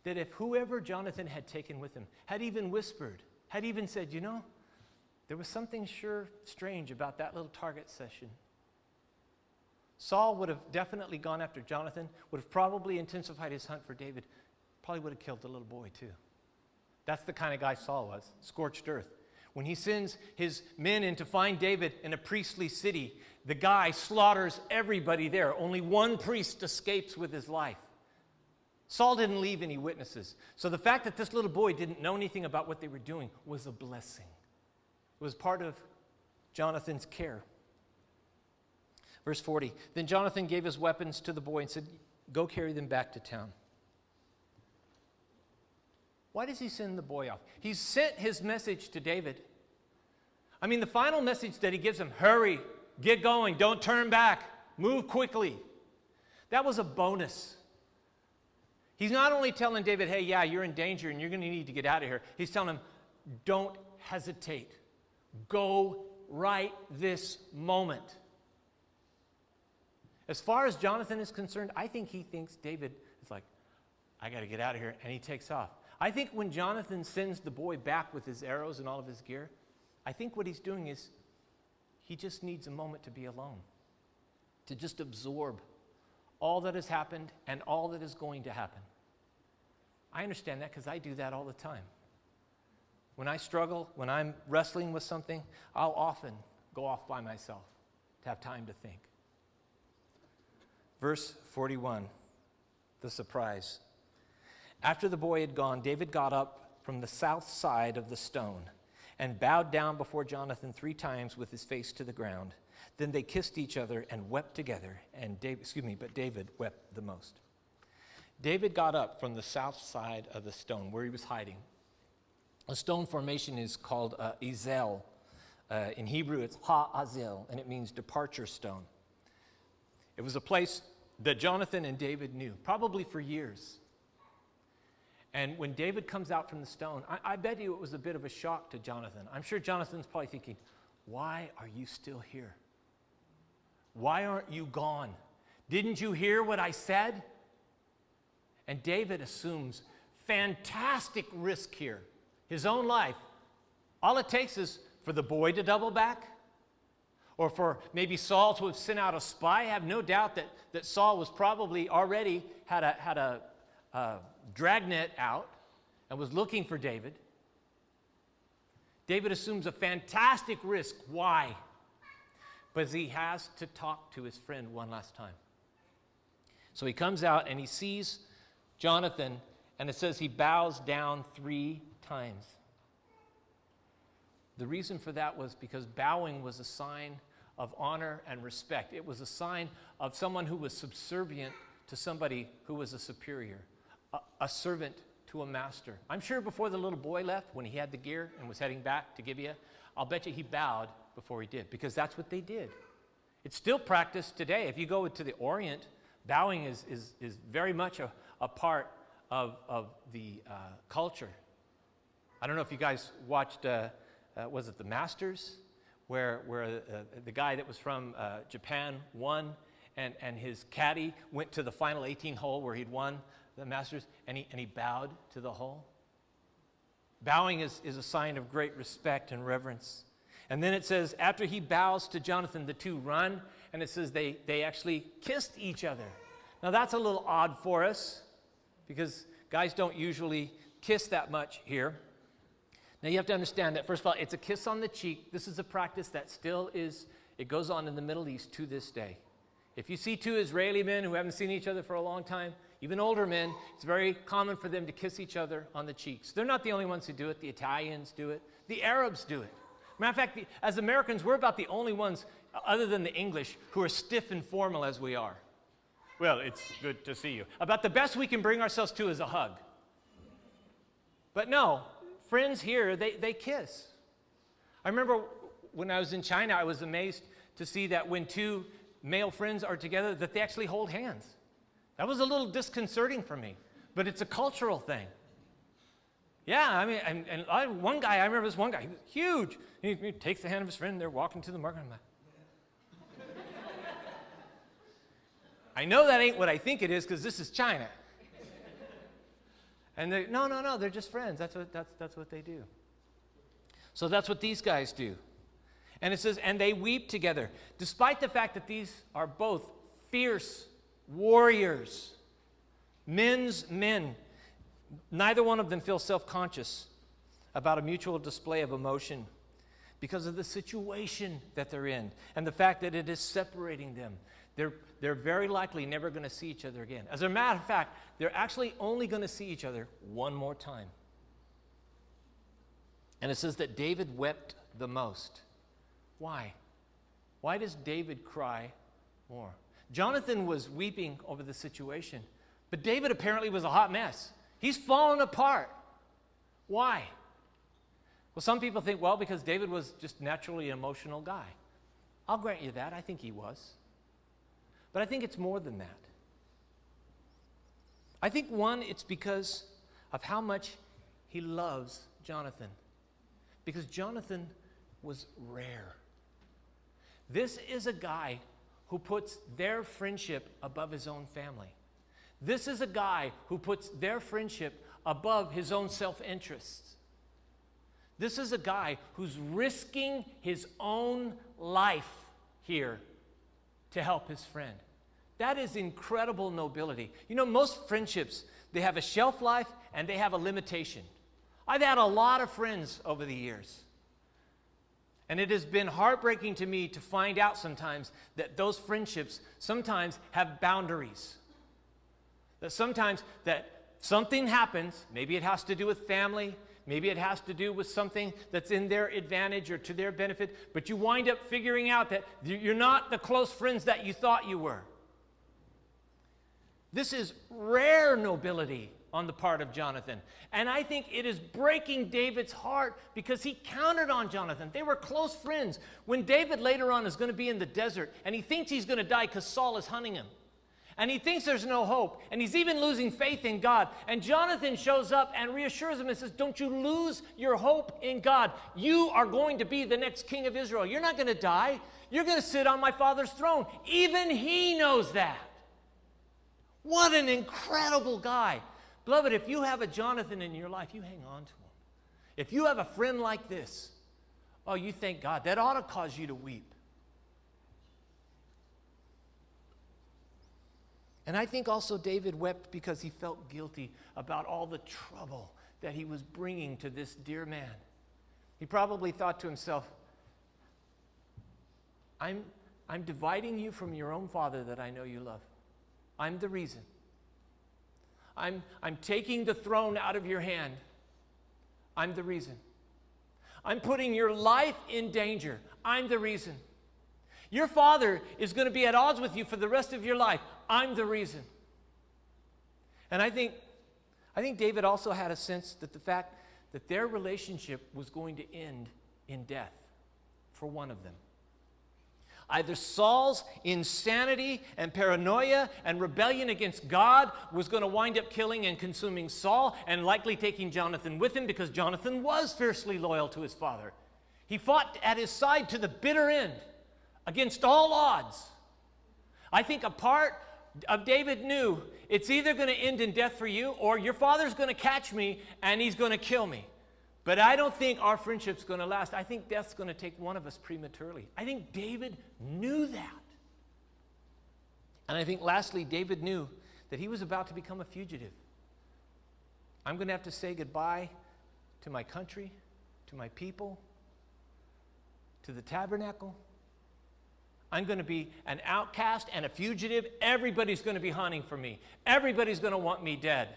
that if whoever Jonathan had taken with him had even whispered, had even said, "You know, there was something sure strange about that little target session," Saul would have definitely gone after Jonathan, would have probably intensified his hunt for David, probably would have killed the little boy too. That's the kind of guy Saul was, scorched earth. When he sends his men in to find David in a priestly city, the guy slaughters everybody there. Only one priest escapes with his life. Saul didn't leave any witnesses. So the fact that this little boy didn't know anything about what they were doing was a blessing. It was part of Jonathan's care. Verse 40, then Jonathan gave his weapons to the boy and said, "Go carry them back to town." Why does he send the boy off? He's sent his message to David. I mean, the final message that he gives him, hurry, get going, don't turn back, move quickly. That was a bonus. He's not only telling David, hey, yeah, you're in danger and you're going to need to get out of here. He's telling him, don't hesitate. Go right this moment. As far as Jonathan is concerned, I think he thinks David is like, I got to get out of here, and he takes off. I think when Jonathan sends the boy back with his arrows and all of his gear, I think what he's doing is he just needs a moment to be alone, to just absorb all that has happened and all that is going to happen. I understand that because I do that all the time. When I struggle, when I'm wrestling with something, I'll often go off by myself to have time to think. Verse 41, the surprise. After the boy had gone, David got up from the south side of the stone and bowed down before Jonathan 3 times with his face to the ground. Then they kissed each other and wept together, and David wept the most. David got up from the south side of the stone where he was hiding. A stone formation is called Ezel. In Hebrew, it's Ha-Azel, and it means departure stone. It was a place that Jonathan and David knew, probably for years. And when David comes out from the stone, I bet you it was a bit of a shock to Jonathan. I'm sure Jonathan's probably thinking, why are you still here? Why aren't you gone? Didn't you hear what I said? And David assumes fantastic risk here, his own life. All it takes is for the boy to double back, or for maybe Saul to have sent out a spy. I have no doubt that Saul was probably already had a dragnet out and was looking for David. David assumes a fantastic risk. Why? Because he has to talk to his friend one last time. So he comes out and he sees Jonathan, and it says he bows down 3 times. The reason for that was because bowing was a sign of honor and respect. It was a sign of someone who was subservient to somebody who was a superior, a servant to a master. I'm sure before the little boy left, when he had the gear and was heading back to Gibeah, I'll bet you he bowed before he did, because that's what they did. It's still practiced today. If you go to the Orient, bowing is very much a part of the culture. I don't know if you guys watched, was it The Masters? Where the guy that was from Japan won, and his caddy went to the final 18 hole where he'd won the Masters, and he bowed to the hole. Bowing is a sign of great respect and reverence. And then it says, after he bows to Jonathan, the two run, and it says they actually kissed each other. Now that's a little odd for us, because guys don't usually kiss that much here. Now you have to understand that, first of all, it's a kiss on the cheek. This is a practice that still is, it goes on in the Middle East to this day. If you see 2 Israeli men who haven't seen each other for a long time, even older men, it's very common for them to kiss each other on the cheeks. They're not the only ones who do it. The Italians do it. The Arabs do it. Matter of fact, as Americans, we're about the only ones, other than the English, who are stiff and formal as we are. Well, it's good to see you. About the best we can bring ourselves to is a hug. But no, friends here, they kiss. I remember when I was in China, I was amazed to see that when 2 male friends are together, that they actually hold hands. That was a little disconcerting for me, but it's a cultural thing. Yeah, I mean, one guy, I remember this one guy, he was huge. He takes the hand of his friend, they're walking to the market. I'm like, I know that ain't what I think it is, because this is China. And they, no, they're just friends. That's what they do. So that's what these guys do. And it says, and they weep together. Despite the fact that these are both fierce warriors, men's men, neither one of them feel self-conscious about a mutual display of emotion because of the situation that they're in and the fact that it is separating them. They're very likely never going to see each other again. As a matter of fact, they're actually only going to see each other one more time. And it says that David wept the most. Why? Why does David cry more? Jonathan was weeping over the situation, but David apparently was a hot mess. He's fallen apart. Why? Well, some people think, well, because David was just naturally an emotional guy. I'll grant you that. I think he was. But I think it's more than that. I think, one, it's because of how much he loves Jonathan. Because Jonathan was rare. This is a guy who puts their friendship above his own family. This is a guy who puts their friendship above his own self-interests. This is a guy who's risking his own life here to help his friend. That is incredible nobility. You know, most friendships, they have a shelf life and they have a limitation. I've had a lot of friends over the years. And it has been heartbreaking to me to find out sometimes that those friendships sometimes have boundaries. That sometimes that something happens, maybe it has to do with family, maybe it has to do with something that's in their advantage or to their benefit, but you wind up figuring out that you're not the close friends that you thought you were. This is rare nobility on the part of Jonathan. And I think it is breaking David's heart because he counted on Jonathan. They were close friends. When David later on is going to be in the desert and he thinks he's going to die because Saul is hunting him, and he thinks there's no hope, and he's even losing faith in God, and Jonathan shows up and reassures him and says, don't you lose your hope in God. You are going to be the next king of Israel. You're not going to die. You're going to sit on my father's throne. Even he knows that. What an incredible guy. Beloved, if you have a Jonathan in your life, you hang on to him. If you have a friend like this, oh, you thank God. That ought to cause you to weep. And I think also David wept because he felt guilty about all the trouble that he was bringing to this dear man. He probably thought to himself, I'm dividing you from your own father that I know you love. I'm the reason. I'm taking the throne out of your hand. I'm the reason. I'm putting your life in danger. I'm the reason. Your father is going to be at odds with you for the rest of your life. I'm the reason. And I think David also had a sense that the fact that their relationship was going to end in death for one of them. Either Saul's insanity and paranoia and rebellion against God was going to wind up killing and consuming Saul and likely taking Jonathan with him, because Jonathan was fiercely loyal to his father. He fought at his side to the bitter end against all odds. I think a part of David knew it's either going to end in death for you, or your father's going to catch me and he's going to kill me. But I don't think our friendship's going to last. I think death's going to take one of us prematurely. I think David knew that. And I think lastly, David knew that he was about to become a fugitive. I'm going to have to say goodbye to my country, to my people, to the tabernacle. I'm going to be an outcast and a fugitive. Everybody's going to be hunting for me. Everybody's going to want me dead.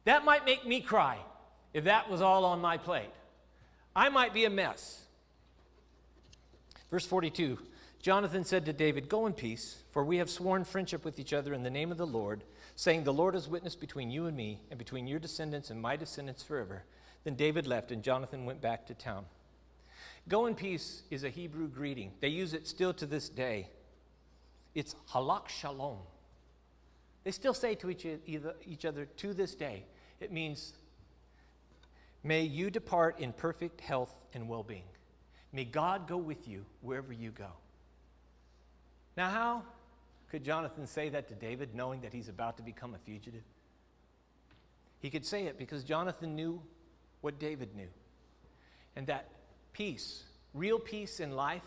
That might make me cry if that was all on my plate. I might be a mess. Verse 42, Jonathan said to David, "Go in peace, for we have sworn friendship with each other in the name of the Lord, saying, 'The Lord is witness between you and me, and between your descendants and my descendants forever.' Then David left, and Jonathan went back to town." Go in peace is a Hebrew greeting. They use it still to this day. It's halak shalom. They still say to each other to this day. It means, may you depart in perfect health and well-being. May God go with you wherever you go. Now, how could Jonathan say that to David, knowing that he's about to become a fugitive? He could say it because Jonathan knew what David knew. And that peace, real peace in life,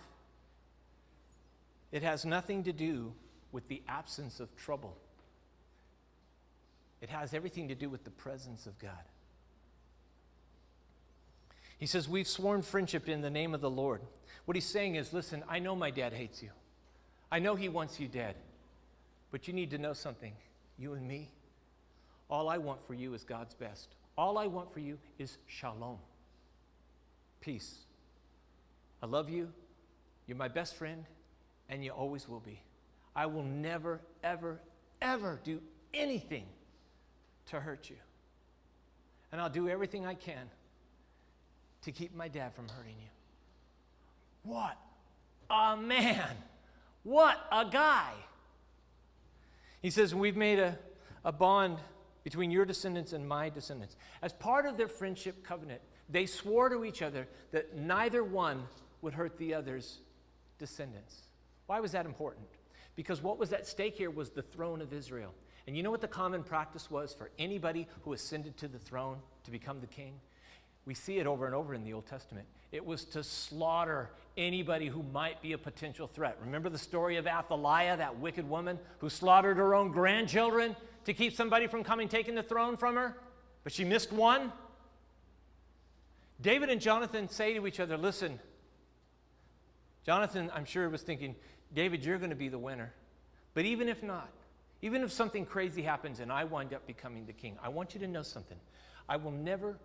it has nothing to do with the absence of trouble. It has everything to do with the presence of God. He says, we've sworn friendship in the name of the Lord. What he's saying is, listen, I know my dad hates you. I know he wants you dead. But you need to know something. You and me, all I want for you is God's best. All I want for you is shalom. Peace. I love you. You're my best friend, and you always will be. I will never, ever, ever do anything to hurt you. And I'll do everything I can to keep my dad from hurting you. What a man. What a guy. He says, we've made a bond between your descendants and my descendants. As part of their friendship covenant, they swore to each other that neither one would hurt the other's descendants. Why was that important? Because what was at stake here was the throne of Israel. And you know what the common practice was for anybody who ascended to the throne to become the king? We see it over and over in the Old Testament. It was to slaughter anybody who might be a potential threat. Remember the story of Athaliah, that wicked woman who slaughtered her own grandchildren to keep somebody from coming taking the throne from her? But she missed one. David and Jonathan say to each other, listen, Jonathan, I'm sure, was thinking, David, you're going to be the winner. But even if not, even if something crazy happens and I wind up becoming the king, I want you to know something. I will never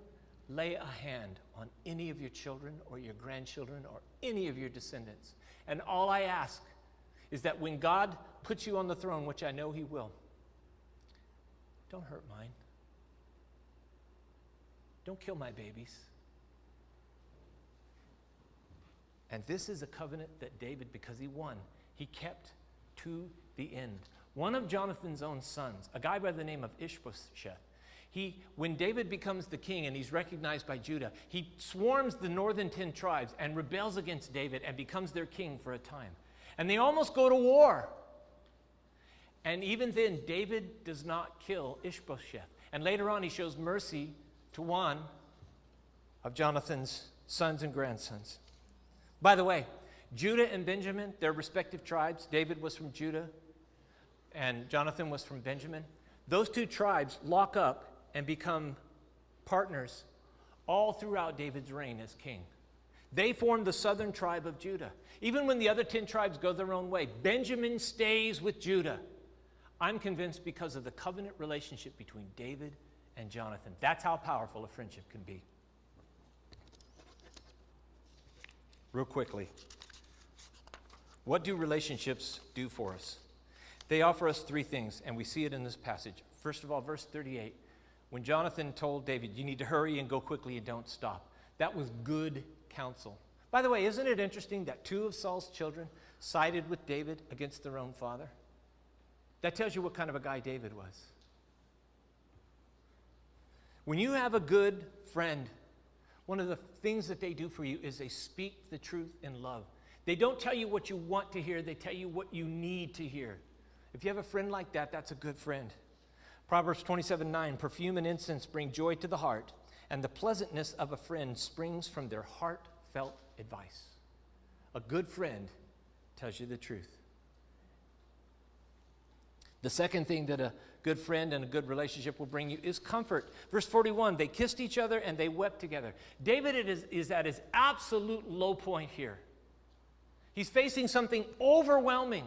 lay a hand on any of your children or your grandchildren or any of your descendants. And all I ask is that when God puts you on the throne, which I know he will, don't hurt mine. Don't kill my babies. And this is a covenant that David, because he won, he kept to the end. One of Jonathan's own sons, a guy by the name of Ishbosheth, when David becomes the king and he's recognized by Judah, he swarms the northern 10 tribes and rebels against David and becomes their king for a time. And they almost go to war. And even then, David does not kill Ishbosheth. And later on, he shows mercy to one of Jonathan's sons and grandsons. By the way, Judah and Benjamin, their respective tribes, David was from Judah and Jonathan was from Benjamin. Those two tribes lock up and become partners all throughout David's reign as king. They form the southern tribe of Judah. Even when the other 10 tribes go their own way, Benjamin stays with Judah. I'm convinced because of the covenant relationship between David and Jonathan. That's how powerful a friendship can be. Real quickly, what do relationships do for us? They offer us three things, and we see it in this passage. First of all, verse 38, when Jonathan told David, you need to hurry and go quickly and don't stop. That was good counsel. By the way, isn't it interesting that 2 of Saul's children sided with David against their own father? That tells you what kind of a guy David was. When you have a good friend, one of the things that they do for you is they speak the truth in love. They don't tell you what you want to hear, they tell you what you need to hear. If you have a friend like that, that's a good friend. Proverbs 27:9, perfume and incense bring joy to the heart, and the pleasantness of a friend springs from their heartfelt advice. A good friend tells you the truth. The second thing that a good friend and a good relationship will bring you is comfort. Verse 41, they kissed each other and they wept together. David is at his absolute low point here. He's facing something overwhelming.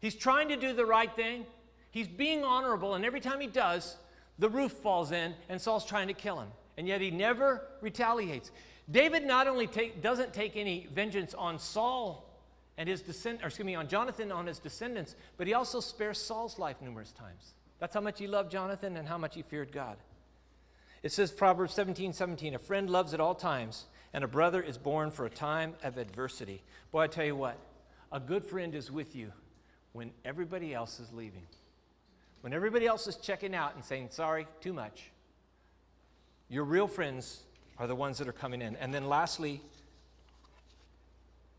He's trying to do the right thing. He's being honorable, and every time he does, the roof falls in and Saul's trying to kill him. And yet he never retaliates. David not only doesn't take any vengeance on Saul and his on Jonathan and on his descendants, but he also spares Saul's life numerous times. That's how much he loved Jonathan and how much he feared God. It says, Proverbs 17:17, a friend loves at all times, and a brother is born for a time of adversity. Boy, I tell you what, a good friend is with you when everybody else is leaving. When everybody else is checking out and saying, sorry, too much. Your real friends are the ones that are coming in. And then lastly,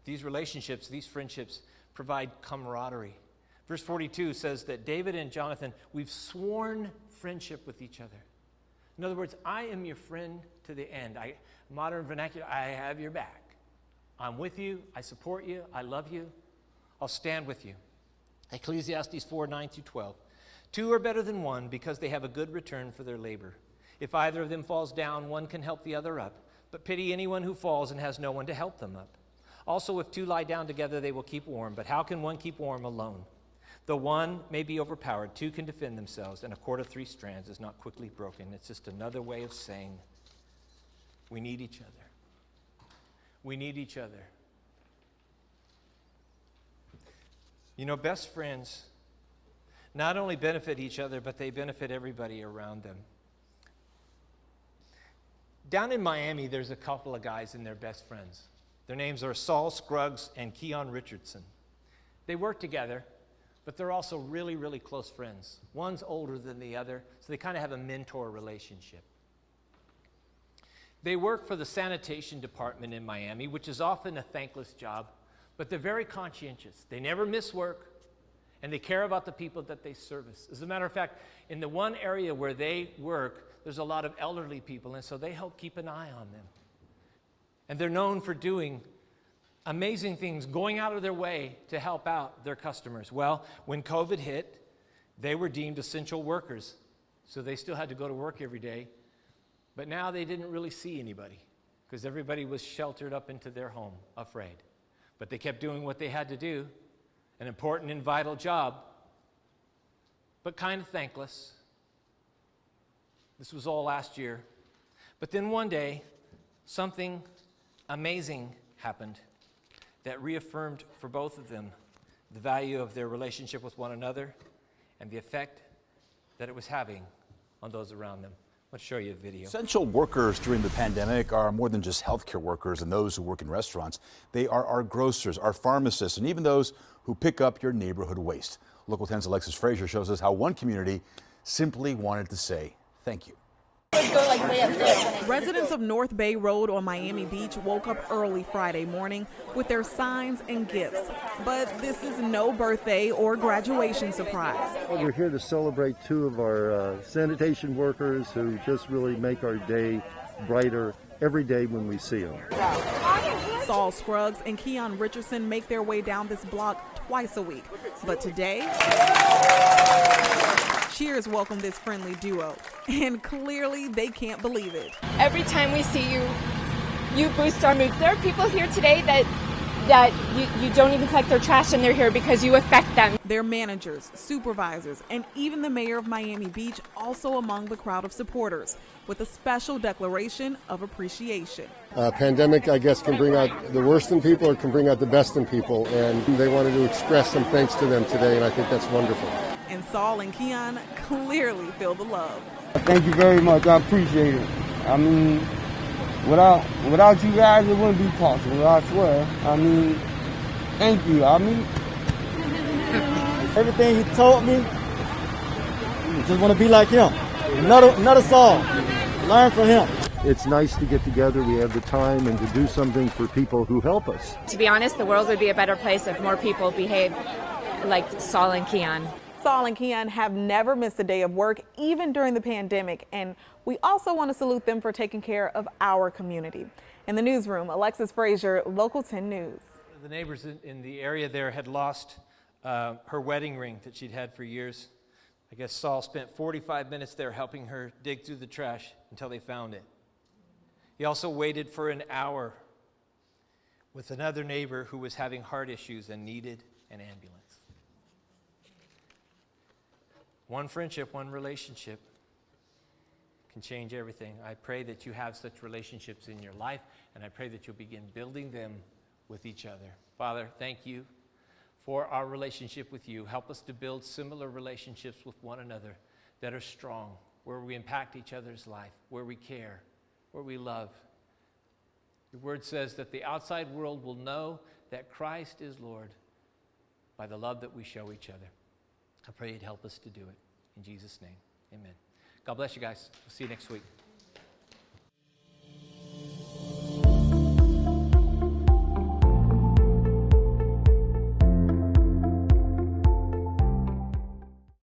these relationships, these friendships provide camaraderie. Verse 42 says that David and Jonathan, we've sworn friendship with each other. In other words, I am your friend to the end. Modern vernacular, I have your back. I'm with you, I support you, I love you, I'll stand with you. Ecclesiastes 4:9-12. 2 are better than 1 because they have a good return for their labor. If either of them falls down, one can help the other up. But pity anyone who falls and has no one to help them up. Also, if 2 lie down together, they will keep warm. But how can one keep warm alone? Though one may be overpowered, 2 can defend themselves, and a cord of 3 strands is not quickly broken. It's just another way of saying we need each other. We need each other. You know, best friends not only benefit each other, but they benefit everybody around them. Down in Miami, there's a couple of guys and they're best friends. Their names are Saul Scruggs and Keon Richardson. They work together, but they're also really, really close friends. One's older than the other, so they kind of have a mentor relationship. They work for the sanitation department in Miami, which is often a thankless job, but they're very conscientious. They never miss work, and they care about the people that they service. As a matter of fact, in the one area where they work, there's a lot of elderly people, and so they help keep an eye on them. And they're known for doing amazing things, going out of their way to help out their customers. Well, when COVID hit, they were deemed essential workers, so they still had to go to work every day. But now they didn't really see anybody because everybody was sheltered up into their home, afraid. But they kept doing what they had to do, an important and vital job, but kind of thankless. This was all last year. But then one day, something amazing happened that reaffirmed for both of them the value of their relationship with one another and the effect that it was having on those around them. Let's show you a video. Essential workers during the pandemic are more than just healthcare workers and those who work in restaurants. They are our grocers, our pharmacists, and even those who pick up your neighborhood waste. Local 10's Alexis Frazier shows us how one community simply wanted to say thank you. Residents of North Bay Road on Miami Beach woke up early Friday morning with their signs and gifts. But this is no birthday or graduation surprise. We're here to celebrate 2 of our sanitation workers who just really make our day brighter every day when we see them. Saul Scruggs and Keon Richardson make their way down this block twice a week. But today, cheers welcome this friendly duo. And clearly they can't believe it. Every time we see you, you boost our moods. There are people here today that you don't even collect their trash and they're here because you affect them. Their managers, supervisors, and even the mayor of Miami Beach also among the crowd of supporters with a special declaration of appreciation. Pandemic, I guess, can bring out the worst in people or can bring out the best in people, and they wanted to express some thanks to them today, and I think that's wonderful. And Saul and Keon clearly feel the love. Thank you very much. I appreciate it. I mean, without you guys, it wouldn't be possible, I swear. I mean, thank you. I mean, everything he taught me, I just want to be like him. Another Saul. Learn from him. It's nice to get together. We have the time and to do something for people who help us. To be honest, the world would be a better place if more people behaved like Saul and Keon. Saul and Keon have never missed a day of work, even during the pandemic, and we also want to salute them for taking care of our community. In the newsroom, Alexis Frazier, Local 10 News. The neighbors in the area there had lost her wedding ring that she'd had for years. I guess Saul spent 45 minutes there helping her dig through the trash until they found it. He also waited for an hour with another neighbor who was having heart issues and needed an ambulance. One friendship, one relationship can change everything. I pray that you have such relationships in your life, and I pray that you'll begin building them with each other. Father, thank you for our relationship with you. Help us to build similar relationships with one another that are strong, where we impact each other's life, where we care, where we love. Your word says that the outside world will know that Christ is Lord by the love that we show each other. I pray you'd help us to do it. In Jesus' name, amen. God bless you guys. We'll see you next week.